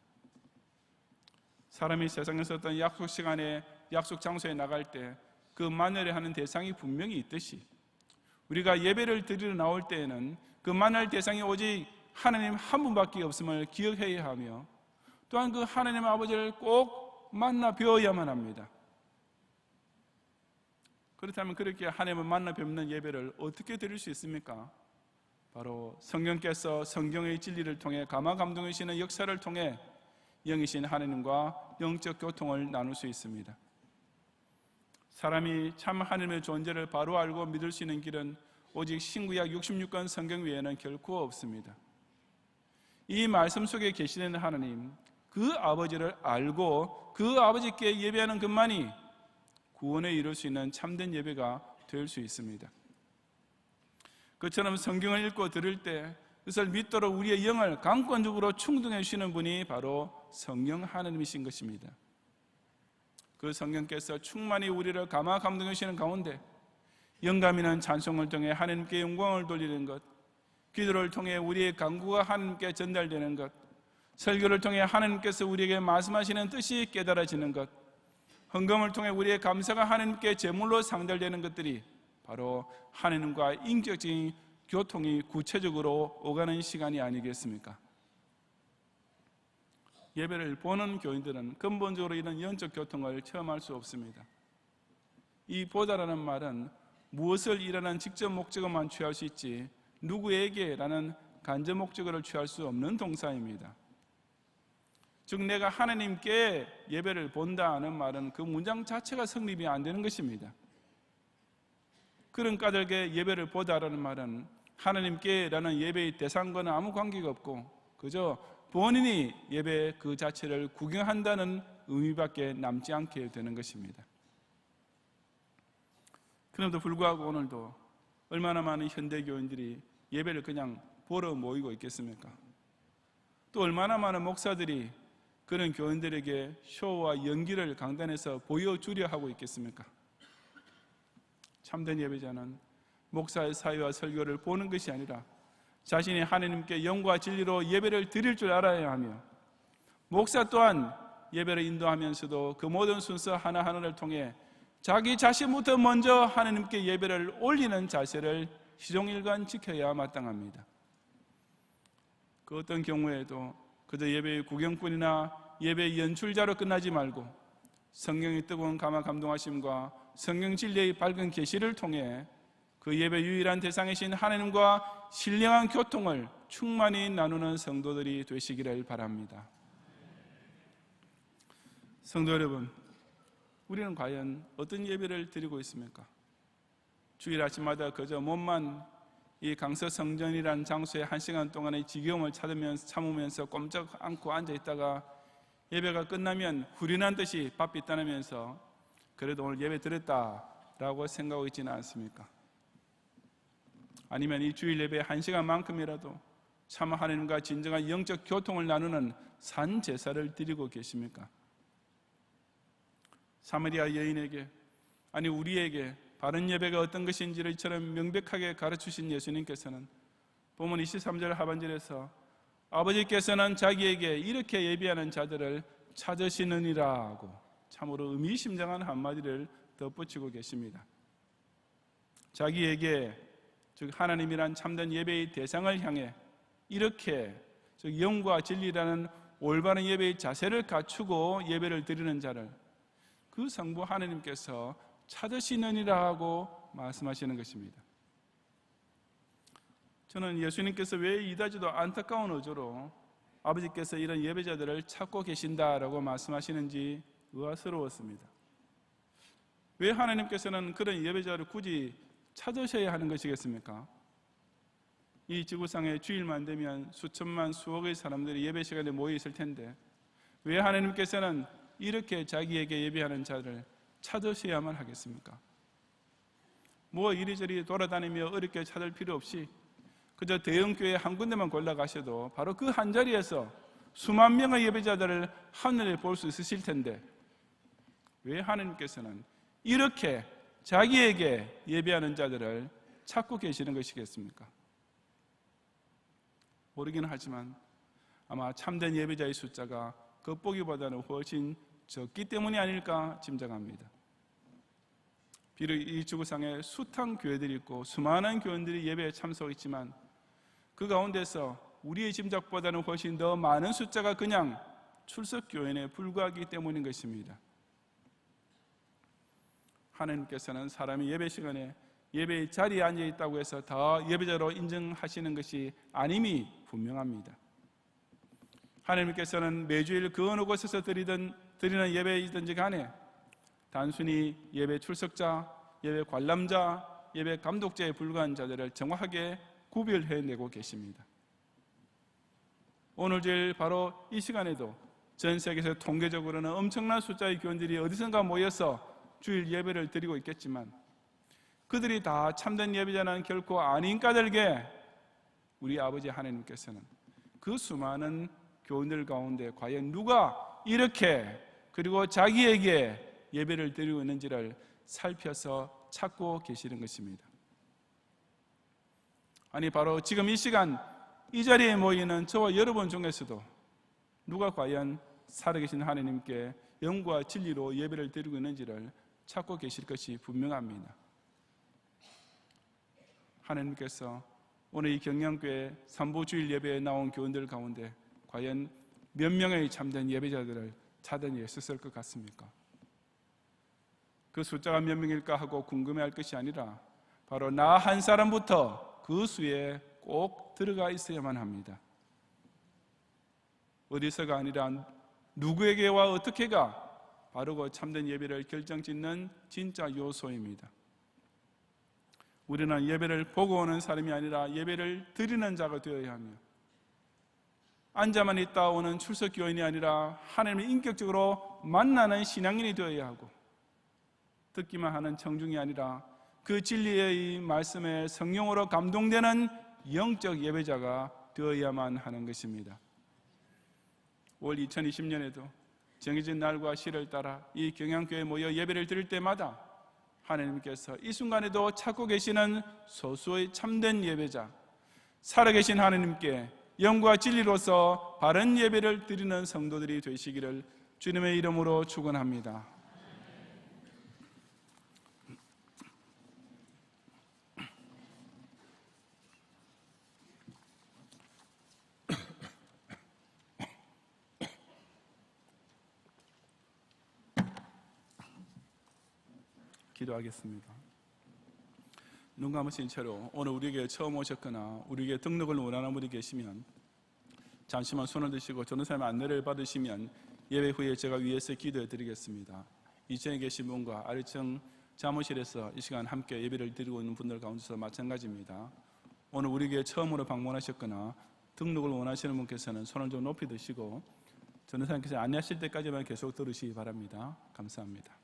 사람이 세상에서 어떤 약속 시간에 약속 장소에 나갈 때 그 만나려 하는 대상이 분명히 있듯이 우리가 예배를 드리러 나올 때에는 그 만날 대상이 오직 하나님 한 분밖에 없음을 기억해야 하며 또한 그 하나님 아버지를 꼭 만나 뵈어야만 합니다. 그렇다면 그렇게 하나님을 만나 뵙는 예배를 어떻게 드릴 수 있습니까? 바로 성령께서 성경의 진리를 통해 감화 감동하시는 역사를 통해 영이신 하나님과 영적 교통을 나눌 수 있습니다. 사람이 참 하나님의 존재를 바로 알고 믿을 수 있는 길은 오직 신구약 66권 성경 외에는 결코 없습니다. 이 말씀 속에 계시는 하나님, 그 아버지를 알고 그 아버지께 예배하는 것만이 구원에 이룰 수 있는 참된 예배가 될 수 있습니다. 그처럼 성경을 읽고 들을 때 그것을 믿도록 우리의 영을 강권적으로 충동해 주시는 분이 바로 성령 하나님이신 것입니다. 그 성령께서 충만히 우리를 감화 감동해 주시는 가운데 영감 있는 찬송을 통해 하나님께 영광을 돌리는 것, 기도를 통해 우리의 간구가 하나님께 전달되는 것, 설교를 통해 하나님께서 우리에게 말씀하시는 뜻이 깨달아지는 것, 헌금을 통해 우리의 감사가 하나님께 제물로 상달되는 것들이 바로 하나님과 인격적인 교통이 구체적으로 오가는 시간이 아니겠습니까? 예배를 보는 교인들은 근본적으로 이런 영적 교통을 체험할 수 없습니다. 이 보다라는 말은 무엇을 일하는 직접 목적어만 취할 수 있지 누구에게라는 간접 목적어를 취할 수 없는 동사입니다. 즉 내가 하나님께 예배를 본다는 말은 그 문장 자체가 성립이 안 되는 것입니다. 그런 까닭에 예배를 보다라는 말은 하나님께라는 예배의 대상과는 아무 관계가 없고 그저 본인이 예배 그 자체를 구경한다는 의미밖에 남지 않게 되는 것입니다. 그럼에도 불구하고 오늘도 얼마나 많은 현대교인들이 예배를 그냥 보러 모이고 있겠습니까? 또 얼마나 많은 목사들이 그런 교인들에게 쇼와 연기를 강단에서 보여주려 하고 있겠습니까? 참된 예배자는 목사의 사회와 설교를 보는 것이 아니라 자신이 하나님께 영과 진리로 예배를 드릴 줄 알아야 하며 목사 또한 예배를 인도하면서도 그 모든 순서 하나하나를 통해 자기 자신부터 먼저 하나님께 예배를 올리는 자세를 시종일관 지켜야 마땅합니다. 그 어떤 경우에도 그저 예배의 구경꾼이나 예배의 연출자로 끝나지 말고 성령의 뜨거운 감화 감동하심과 성령 진리의 밝은 계시를 통해 그 예배 유일한 대상이신 하나님과 신령한 교통을 충만히 나누는 성도들이 되시기를 바랍니다. 성도 여러분, 우리는 과연 어떤 예배를 드리고 있습니까? 주일 아침마다 그저 몸만 이 강서 성전이라는 장소에 1시간 동안의 지겨움을 참으면서 꼼짝 않고 앉아있다가 예배가 끝나면 후련한 듯이 바삐 떠나면서 그래도 오늘 예배 드렸다라고 생각하고 있지는 않습니까? 아니면 이 주일 예배 1시간만큼이라도 참 하나님과 진정한 영적 교통을 나누는 산 제사를 드리고 계십니까? 사마리아 여인에게 아니 우리에게 바른 예배가 어떤 것인지를 이처럼 명백하게 가르치신 예수님께서는 본문 23절 하반절에서 아버지께서는 자기에게 이렇게 예배하는 자들을 찾으시느니라 하고 참으로 의미심장한 한마디를 덧붙이고 계십니다. 자기에게, 즉 하나님이란 참된 예배의 대상을 향해 이렇게 즉 영과 진리라는 올바른 예배의 자세를 갖추고 예배를 드리는 자를 그 성부 하나님께서 찾으시느니라 하고 말씀하시는 것입니다. 저는 예수님께서 왜 이다지도 안타까운 어조로 아버지께서 이런 예배자들을 찾고 계신다라고 말씀하시는지 의아스러웠습니다. 왜 하나님께서는 그런 예배자를 굳이 찾으셔야 하는 것이겠습니까? 이 지구상에 주일만 되면 수천만 수억의 사람들이 예배 시간에 모여 있을 텐데 왜 하나님께서는 이렇게 자기에게 예배하는 자를 찾으셔야만 하겠습니까? 뭐 이리저리 돌아다니며 어렵게 찾을 필요 없이 그저 대형교회 한 군데만 골라가셔도 바로 그 한 자리에서 수만 명의 예배자들을 하늘에 볼 수 있으실 텐데 왜 하나님께서는 이렇게 자기에게 예배하는 자들을 찾고 계시는 것이겠습니까? 모르기는 하지만 아마 참된 예배자의 숫자가 겉보기보다는 훨씬 적기 때문이 아닐까 짐작합니다. 비록 이 지구상에 숱한 교회들이 있고 수많은 교인들이 예배에 참석했지만 그 가운데서 우리의 짐작보다는 훨씬 더 많은 숫자가 그냥 출석 교인에 불과하기 때문인 것입니다. 하나님께서는 사람이 예배 시간에 예배의 자리에 앉아 있다고 해서 다 예배자로 인정하시는 것이 아님이 분명합니다. 하나님께서는 매주일 그 어느 곳에서 드리는 예배이든지 간에 단순히 예배 출석자, 예배 관람자, 예배 감독자에 불과한 자들을 정확하게 구별해내고 계십니다. 오늘 제일 바로 이 시간에도 전 세계에서 통계적으로는 엄청난 숫자의 교인들이 어디선가 모여서 주일 예배를 드리고 있겠지만 그들이 다 참된 예배자는 결코 아닌 까닭에 우리 아버지 하나님께서는 그 수많은 교인들 가운데 과연 누가 이렇게 그리고 자기에게 예배를 드리고 있는지를 살펴서 찾고 계시는 것입니다. 아니 바로 지금 이 시간 이 자리에 모이는 저와 여러분 중에서도 누가 과연 살아계신 하나님께 영과 진리로 예배를 드리고 있는지를 찾고 계실 것이 분명합니다. 하나님께서 오늘 이 경량교회 3부 주일 예배에 나온 교인들 가운데 과연 몇 명의 참된 예배자들을 찾아내셨을 것 같습니까? 그 숫자가 몇 명일까 하고 궁금해할 것이 아니라 바로 나 한 사람부터 그 수에 꼭 들어가 있어야만 합니다. 어디서가 아니라 누구에게와 어떻게가 바르고 참된 예배를 결정짓는 진짜 요소입니다. 우리는 예배를 보고 오는 사람이 아니라 예배를 드리는 자가 되어야 하며 앉아만 있다 오는 출석교인이 아니라 하나님을 인격적으로 만나는 신앙인이 되어야 하고 듣기만 하는 청중이 아니라 그 진리의 말씀에 성령으로 감동되는 영적 예배자가 되어야만 하는 것입니다. 올 2020년에도 정해진 날과 시를 따라 이 경양교회에 모여 예배를 드릴 때마다 하나님께서 이 순간에도 찾고 계시는 소수의 참된 예배자, 살아계신 하나님께 영과 진리로서 바른 예배를 드리는 성도들이 되시기를 주님의 이름으로 축원합니다. 기도하겠습니다. 눈 감으신 채로 오늘 우리에게 처음 오셨거나 우리에게 등록을 원하는 분이 계시면 잠시만 손을 드시고 전도사님의 안내를 받으시면 예배 후에 제가 위에서 기도해 드리겠습니다. 2층에 계신 분과 아래층 사무실에서 이 시간 함께 예배를 드리고 있는 분들 가운데서 마찬가지입니다. 오늘 우리에게 처음으로 방문하셨거나 등록을 원하시는 분께서는 손을 좀 높이 드시고 전도사님께서 안내하실 때까지만 계속 들으시기 바랍니다. 감사합니다.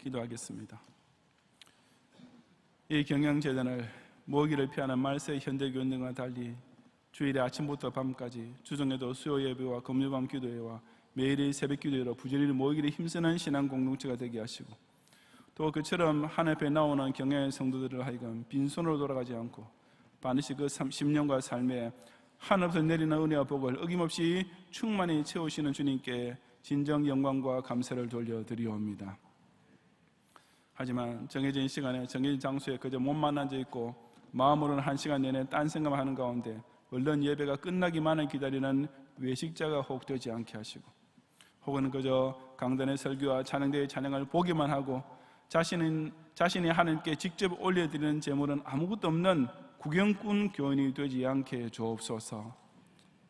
기도하겠습니다. 이 경영재단을 모기를 피하는 말세 현대 교인들과 달리 주일에 아침부터 밤까지 주중에도 수요 예배와 금요밤 기도회와 매일의 새벽 기도회로 부지런히 모이기를 힘쓰는 신앙 공동체가 되게 하시고 또 그처럼 하나님께 나오는 경영의 성도들을 하여금 빈손으로 돌아가지 않고 반드시 그 10년과 삶에 하늘에서 내리는 은혜와 복을 어김없이 충만히 채우시는 주님께 진정 영광과 감사를 돌려드리옵니다. 하지만 정해진 시간에 정해진 장소에 그저 몸만 앉아 있고 마음으로는 1시간 내내 딴 생각만 하는 가운데 얼른 예배가 끝나기만을 기다리는 외식자가 혹 되지 않게 하시고, 혹은 그저 강단의 설교와 찬양대의 찬양을 보기만 하고 자신이 하나님께 직접 올려드리는 제물은 아무것도 없는 구경꾼 교인이 되지 않게 주옵소서.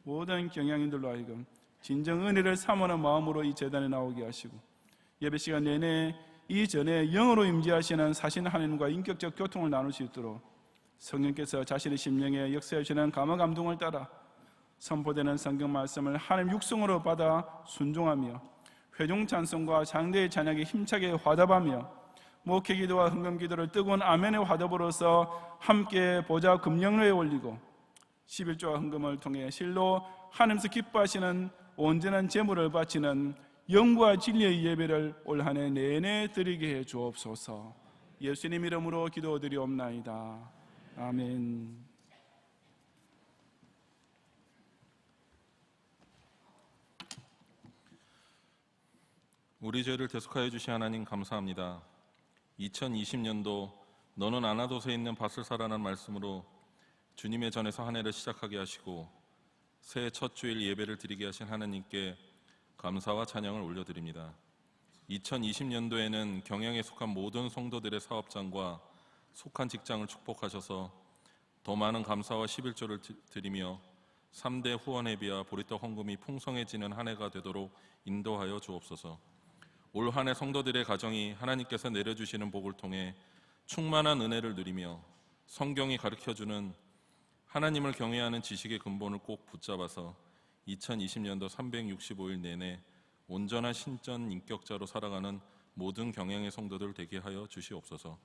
모든 경향인들로 하여금 진정 은혜를 사모하는 마음으로 이 제단에 나오게 하시고, 예배 시간 내내 이전에 영으로 임재하시는 사신 하나님과 인격적 교통을 나눌 수 있도록 성령께서 자신의 심령에 역사해 주시는 감화 감동을 따라 선포되는 성경 말씀을 하나님 육성으로 받아 순종하며 회중 찬송과 장대의 찬양에 힘차게 화답하며 목회 기도와 헌금 기도를 뜨거운 아멘의 화답으로서 함께 보좌 금령로에 올리고 11조와 헌금을 통해 실로 하나님께서 기뻐하시는 온전한 제물을 바치는 영과 진리의 예배를 올 한 해 내내 드리게 해 주옵소서. 예수님 이름으로 기도드리옵나이다. 아멘. 우리 죄를 대속하여 주신 하나님 감사합니다. 2020년도 너는 아나도서에 있는 바슬사라는 말씀으로 주님의 전에서 한 해를 시작하게 하시고 새해 첫 주일 예배를 드리게 하신 하나님께 감사와 찬양을 올려드립니다. 2020년도에는 경영에 속한 모든 성도들의 사업장과 속한 직장을 축복하셔서 더 많은 감사와 11조를 드리며 3대 후원회비와 보리떡 헌금이 풍성해지는 한 해가 되도록 인도하여 주옵소서. 올 한 해 성도들의 가정이 하나님께서 내려주시는 복을 통해 충만한 은혜를 누리며 성경이 가르쳐주는 하나님을 경외하는 지식의 근본을 꼭 붙잡아서 2020년도 365일 내내 온전한 신전 인격자로 살아가는 모든 경영의 성도들 되게 하여 주시옵소서.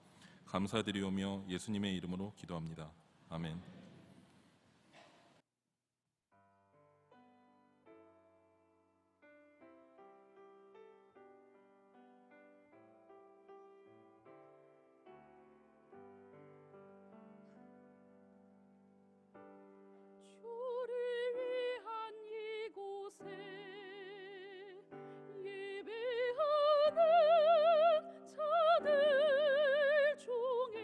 감사드리오며 예수님의 이름으로 기도합니다. 아멘. 주를 위한 이곳에 예배하는 자들 중에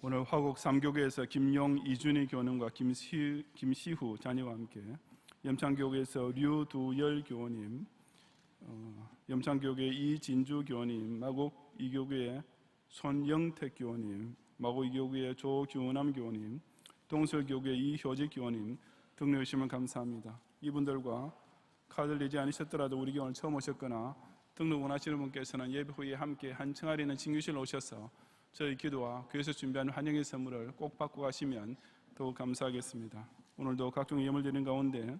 오늘 화곡 3교구에서 김용 이준희 교원님과 김시후 자녀와 함께, 염창교구에서 류두열 교원님, 염창교구의 이진주 교원님, 마곡 2교구의 손영택 교원님, 마곡 2교구의 조규남 교원님, 동설교구의 이효직 교원님 등록해 주시면 감사합니다. 이분들과 카드를 내지 않으셨더라도 우리 교원을 처음 오셨거나 등록 원하시는 분께서는 예배 후에 함께 한층아래 있는 진교실로 오셔서 저희 기도와 교회에서 준비한 환영의 선물을 꼭 받고 가시면 더욱 감사하겠습니다. 오늘도 각종 예물 드리는 가운데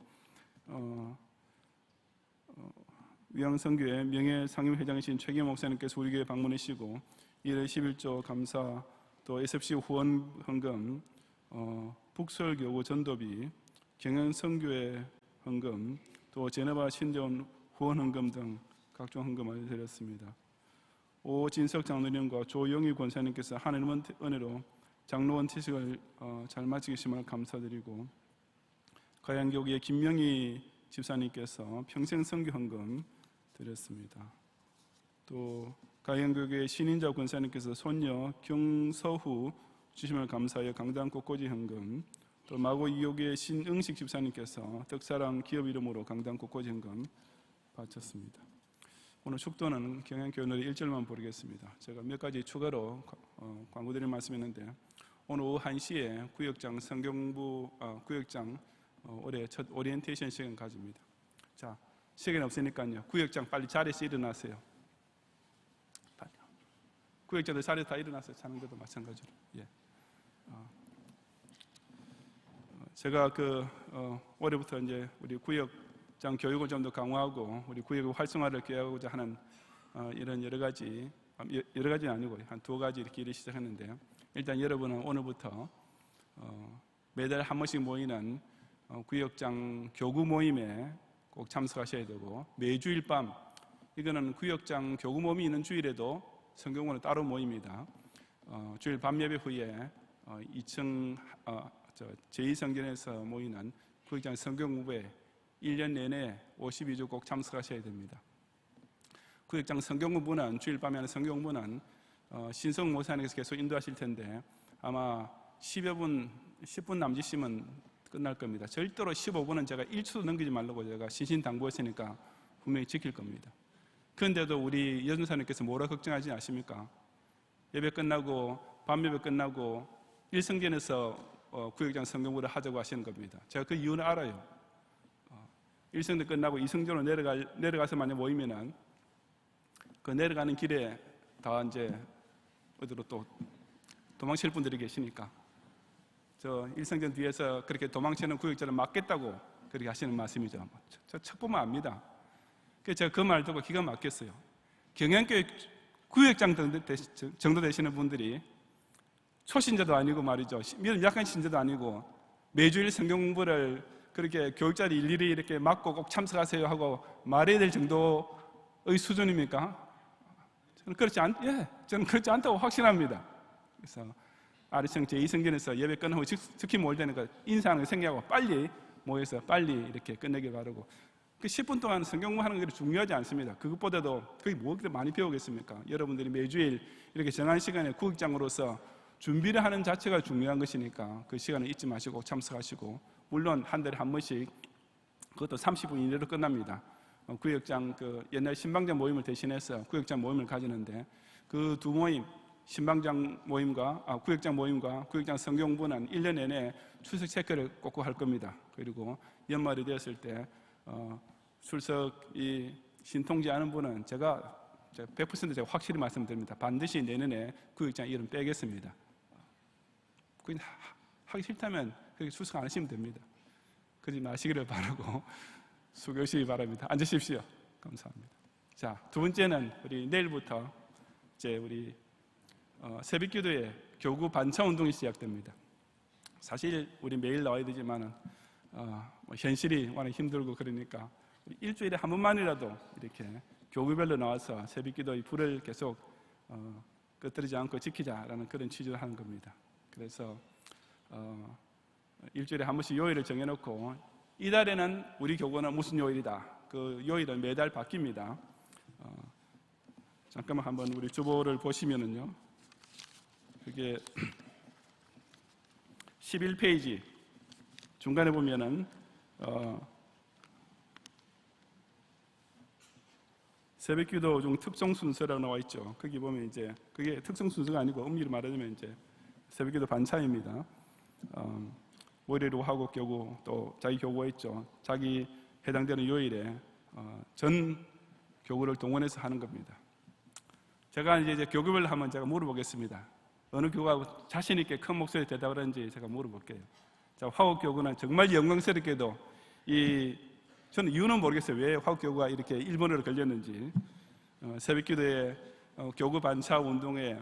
위양선교회 명예상임회장이신 최기 목사님께서 우리 교회 방문하시고 1월 11조 감사, 또 SFC 후원 헌금, 북설교구 전도비, 경영선교회 헌금, 또 제네바 신대원 후원 헌금 등 각종 헌금을 드렸습니다. 오진석 장로님과 조영희 권사님께서 하나님의 은혜로 장로원 퇴직을 잘 마치시면 감사드리고, 가양교구의 김명희 집사님께서 평생 선교 헌금 드렸습니다. 또 가양교구의 신인자 권사님께서 손녀 경서후 주심을 감사하여 강당 꽃꽂이 현금, 또 마고 이교구의 신응식 집사님께서 덕사랑 기업 이름으로 강당 꽃꽂이 현금 바쳤습니다. 오늘 축도는 경양교회 노래 1절만 부르겠습니다. 제가 몇 가지 추가로 광고드릴 말씀이 있는데, 오늘 오후 1시에 구역장 성경부 구역장 올해 첫 오리엔테이션 시간 가집니다. 자, 시간이 없으니까요, 구역장 빨리 자리에서 일어나세요. 빨리. 구역장들 자리에서 다 일어나세요. 자는 것도 마찬가지로. 예. 제가 올해부터 이제 우리 구역장 교육을 좀 더 강화하고 우리 구역의 활성화를 기하고자 하는 이런 여러 가지는 아니고 한 2가지 이렇게 일을 시작했는데요. 일단 여러분은 오늘부터 매달 한 번씩 모이는 구역장 교구 모임에 꼭 참석하셔야 되고, 매주일 밤, 이거는 구역장 교구 모임이 있는 주일에도 성경원은 따로 모입니다. 주일 밤 예배 후에 2층 제2성전에서 모이는 구역장 성경공부에 1년 내내 52주 꼭 참석하셔야 됩니다. 구역장 성경공부는, 주일 밤에 하는 성경공부는 신성 목사님께서 계속 인도하실 텐데 아마 10분 남짓이면 끝날 겁니다. 절대로 15분은 제가 1초도 넘기지 말라고 제가 신신당부했으니까 분명히 지킬 겁니다. 그런데도 우리 여전사님께서 뭐라 걱정하지 않습니까? 예배 끝나고, 밤 예배 끝나고 1성전에서 구역장 성경부를 하자고 하시는 겁니다. 제가 그 이유는 알아요. 1성전 끝나고 2성전으로 내려가서 만약 모이면은 그 내려가는 길에 다 이제 어디로 또 도망칠 분들이 계시니까 저 1성전 뒤에서 그렇게 도망치는 구역자를 막겠다고 그렇게 하시는 말씀이죠. 저 책 보면 압니다. 그래서 제가 그 말 듣고 기가 막혔어요. 경양교회 구역장 정도 되시는 분들이 초신자도 아니고 말이죠, 믿음 약한 신자도 아니고 매주일 성경 공부를 그렇게 교육자들이 일일이 이렇게 맡고 꼭 참석하세요 하고 말해야 될 정도의 수준입니까? 저는 그렇지 않다고 확신합니다. 그래서 아리성 제2성전에서 예배 끝나고 특히 모일 때니까 인사하는 거 생략하고 빨리 모여서 빨리 이렇게 끝내길 바라고, 그 10분 동안 성경 공부하는 게 중요하지 않습니다. 그것보다도 그게 뭐 그렇게 많이 배우겠습니까? 여러분들이 매주일 이렇게 정한 시간에 구역장으로서 준비를 하는 자체가 중요한 것이니까 그 시간을 잊지 마시고 참석하시고, 물론 한 달에 한 번씩, 그것도 30분 이내로 끝납니다. 구역장 옛날 신방장 모임을 대신해서 구역장 모임을 가지는데, 그 두 모임, 신방장 모임과 구역장 모임과 구역장 성경부는 1년 내내 출석 체크를 꼭 할 겁니다. 그리고 연말이 되었을 때 출석이 신통지하는 분은 제가 100% 제가 확실히 말씀드립니다. 반드시 내년에 구역장 이름 빼겠습니다. 그냥 하기 싫다면 그렇게 출석 안 하시면 됩니다. 그러지 마시기를 바라고 수고하시기 바랍니다. 앉으십시오. 감사합니다. 자, 두 번째는 우리 내일부터 이제 우리 새벽기도에 교구 반차 운동이 시작됩니다. 사실 우리 매일 나와야 되지만은 현실이 워낙 힘들고 그러니까 일주일에 한 번만이라도 이렇게 교구별로 나와서 새벽기도의 불을 계속 끄트리지 않고 지키자라는 그런 취지를 하는 겁니다. 그래서 일주일에 한 번씩 요일을 정해놓고, 이달에는 우리 교구는 무슨 요일이다, 그 요일은 매달 바뀝니다. 잠깐만 한번 우리 주보를 보시면은요, 그게 11페이지 중간에 보면은 새벽기도 중 특성 순서라고 나와 있죠. 거기 보면 이제 그게 특성 순서가 아니고 엄밀히 말하자면 이제 새벽기도 반차입니다. 월요일 화국 교구 또 자기 교구가 있죠. 자기 해당되는 요일에 전 교구를 동원해서 하는 겁니다. 제가 이제 교구별 한번 제가 물어보겠습니다. 어느 교구가 자신 있게 큰 목소리에 대답을 하는지 제가 물어볼게요. 자, 화국 교구는 정말 영광스럽게도 저는 이유는 모르겠어요. 왜 화국 교구가 이렇게 일본어로 걸렸는지. 새벽기도의 교구 반차 운동의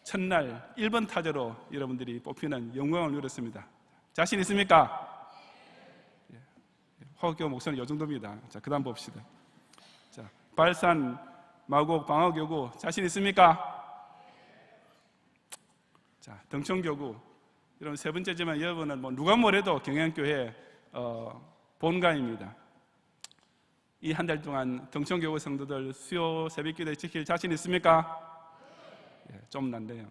첫날 1번 타자로 여러분들이 뽑히는 영광을 누렸습니다. 자신 있습니까? 화국교구 목소리는 이 정도입니다. 자, 그 다음 봅시다. 자, 발산, 마곡, 방화교구 자신 있습니까? 자, 등촌교구 이런 세 번째지만 여러분은 뭐 누가 뭐래도 경양교회 본가입니다. 이 한 달 동안 등촌교구 성도들 수요 새벽기도에 지킬 자신 있습니까? 좀 난데요.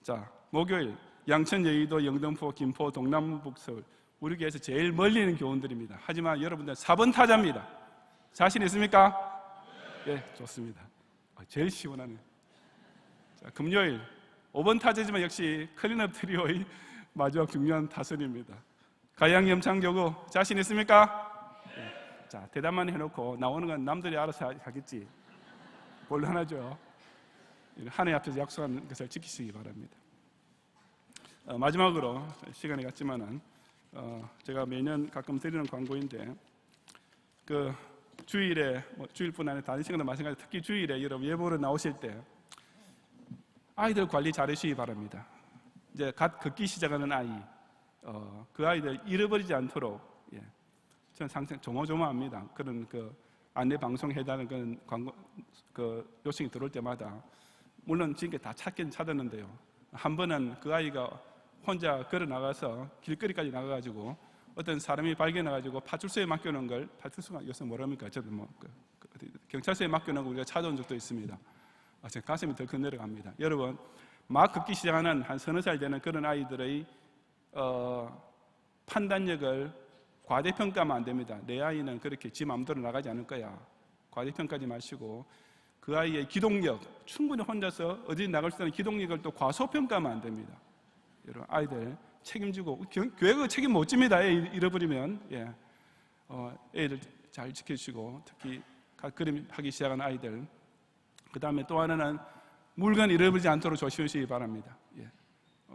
자, 목요일 양천, 여의도, 영등포, 김포, 동남북, 서울 우리 교회에서 제일 멀리 있는 교원들입니다. 하지만 여러분들 4번 타자입니다. 자신 있습니까? 예, 좋습니다. 제일 시원하네. 자, 금요일 5번 타자지만 역시 클린업 트리오의 마지막 중요한 타선입니다. 가양 염창교구 자신 있습니까? 예. 자, 대답만 해놓고 나오는 건 남들이 알아서 하겠지. 곤란하죠. 하나님 앞에서 약속한 것을 지키시기 바랍니다. 마지막으로 시간이 갔지만은 제가 매년 가끔 드리는 광고인데 그 주일에 주일뿐 아니라 다른 시간도 마찬가지 특히 주일에 여러분 예보로 나오실 때 아이들 관리 잘하시기 바랍니다. 이제 갓 걷기 시작하는 아이 그 아이들 잃어버리지 않도록 저는 상당히 조마조마합니다. 그런 그 안내 방송 해달라는 그런 광고 요청이 들어올 때마다 물론 지금 다 찾긴 찾았는데요. 한 번은 그 아이가 혼자 걸어 나가서 길거리까지 나가가지고 어떤 사람이 발견해가지고 파출소에 맡겨놓은 걸 파출소가 요새 뭐랍니까? 저도 경찰서에 맡겨놓은 걸 우리가 찾아온 적도 있습니다. 제 가슴이 덜컥 내려갑니다. 여러분 막 걷기 시작하는 한 서너 살 되는 그런 아이들의 판단력을 과대평가하면 안 됩니다. 내 아이는 그렇게 지 마음대로 나가지 않을 거야. 과대평가하지 마시고 그 아이의 기동력, 충분히 혼자서 어디 나갈 수 있는 기동력을 또 과소평가하면 안 됩니다. 여러분 아이들 책임지고 교회가 책임 못 집니다. 애 잃어버리면 애들 잘 지켜주시고 특히 그림하기 시작한 아이들 그 다음에 또 하나는 물건 잃어버리지 않도록 조심하시기 바랍니다.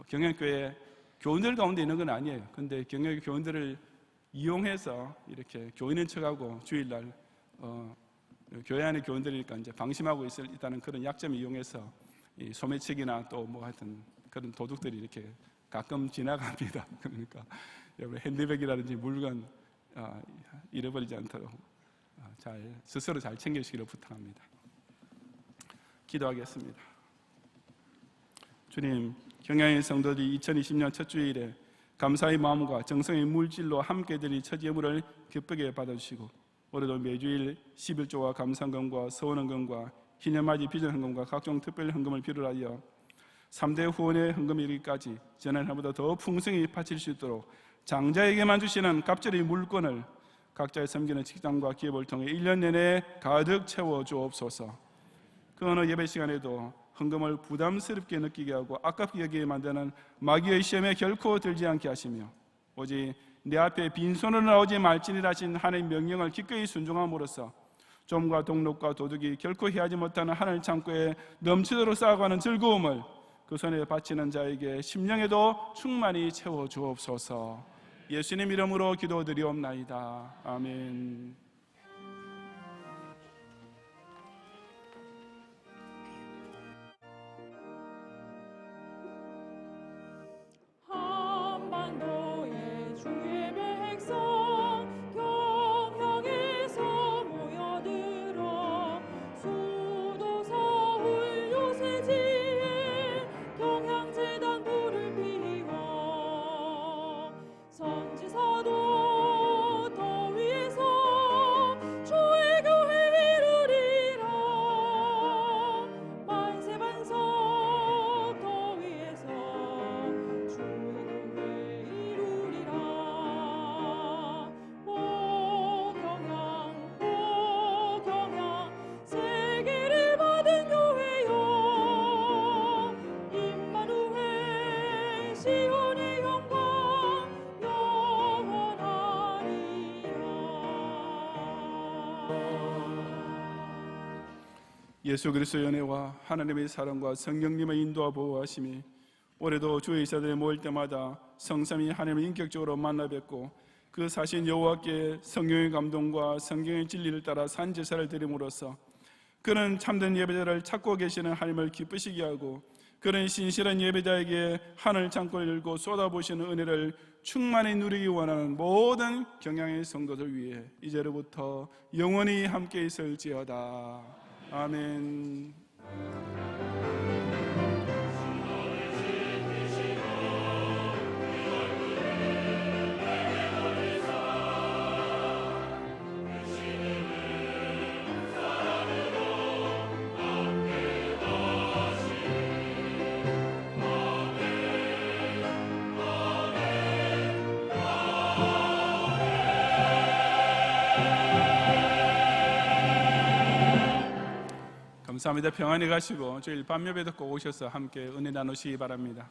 경영교회 교인들 가운데 있는 건 아니에요. 근데 경영교 교인들을 이용해서 이렇게 교인인 척하고 주일날 교회 안에 교인들이니까 이제 방심하고 있다는 그런 약점을 이용해서 이 소매치기나 또 뭐 하여튼 그런 도둑들이 이렇게 가끔 지나갑니다. 그러니까 여러분 핸드백이라든지 물건 잃어버리지 않도록 스스로 잘 챙겨주시기를 부탁합니다. 기도하겠습니다. 주님, 경양의 성도들이 2020년 첫 주일에 감사의 마음과 정성의 물질로 함께 드릴 첫 예물을 기쁘게 받아주시고 올해도 매주일 11조와 감사헌금과 서원헌금과 기념맞이 비전헌금과 각종 특별 헌금을 비롯하여 3대 후원의 헌금이 이르기까지 지난해보다 더 풍성히 바칠 수 있도록 장자에게만 주시는 갑절의 물건을 각자의 섬기는 직장과 기업을 통해 1년 내내 가득 채워 주옵소서. 그 어느 예배 시간에도 헌금을 부담스럽게 느끼게 하고 아깝게 여기게 만드는 마귀의 시험에 결코 들지 않게 하시며 오직 내 앞에 빈손으로 나오지 말지니라 하신 하나님의 명령을 기꺼이 순종함으로써 좀과 동록과 도둑이 결코 해하지 못하는 하늘 창고에 넘치도록 쌓아가는 즐거움을 그 손에 바치는 자에게 심령에도 충만히 채워 주옵소서. 예수님 이름으로 기도드리옵나이다. 아멘. 한반도의 주의 백성 경향에서 모여들어 수도 서울 요새지에 경향재단 불을 피워 선지서도 더위에서 예수 그리스도의 은혜와 하나님의 사랑과 성령님의 인도와 보호하심이 올해도 주의 제자들이 모일 때마다 성삼위 하나님을 인격적으로 만나 뵙고 그 사신 여호와께 성령의 감동과 성경의 진리를 따라 산 제사를 드림으로써 그는 참된 예배자를 찾고 계시는 하나님을 기쁘시게 하고 그런 신실한 예배자에게 하늘 창고를 열고 쏟아부으시는 은혜를 충만히 누리기 원하는 모든 경향의 성도들 위해 이제로부터 영원히 함께 있을지어다. 아멘. 감사합니다. 평안히 가시고 주일 밤 예배 듣고 오셔서 함께 은혜 나누시기 바랍니다.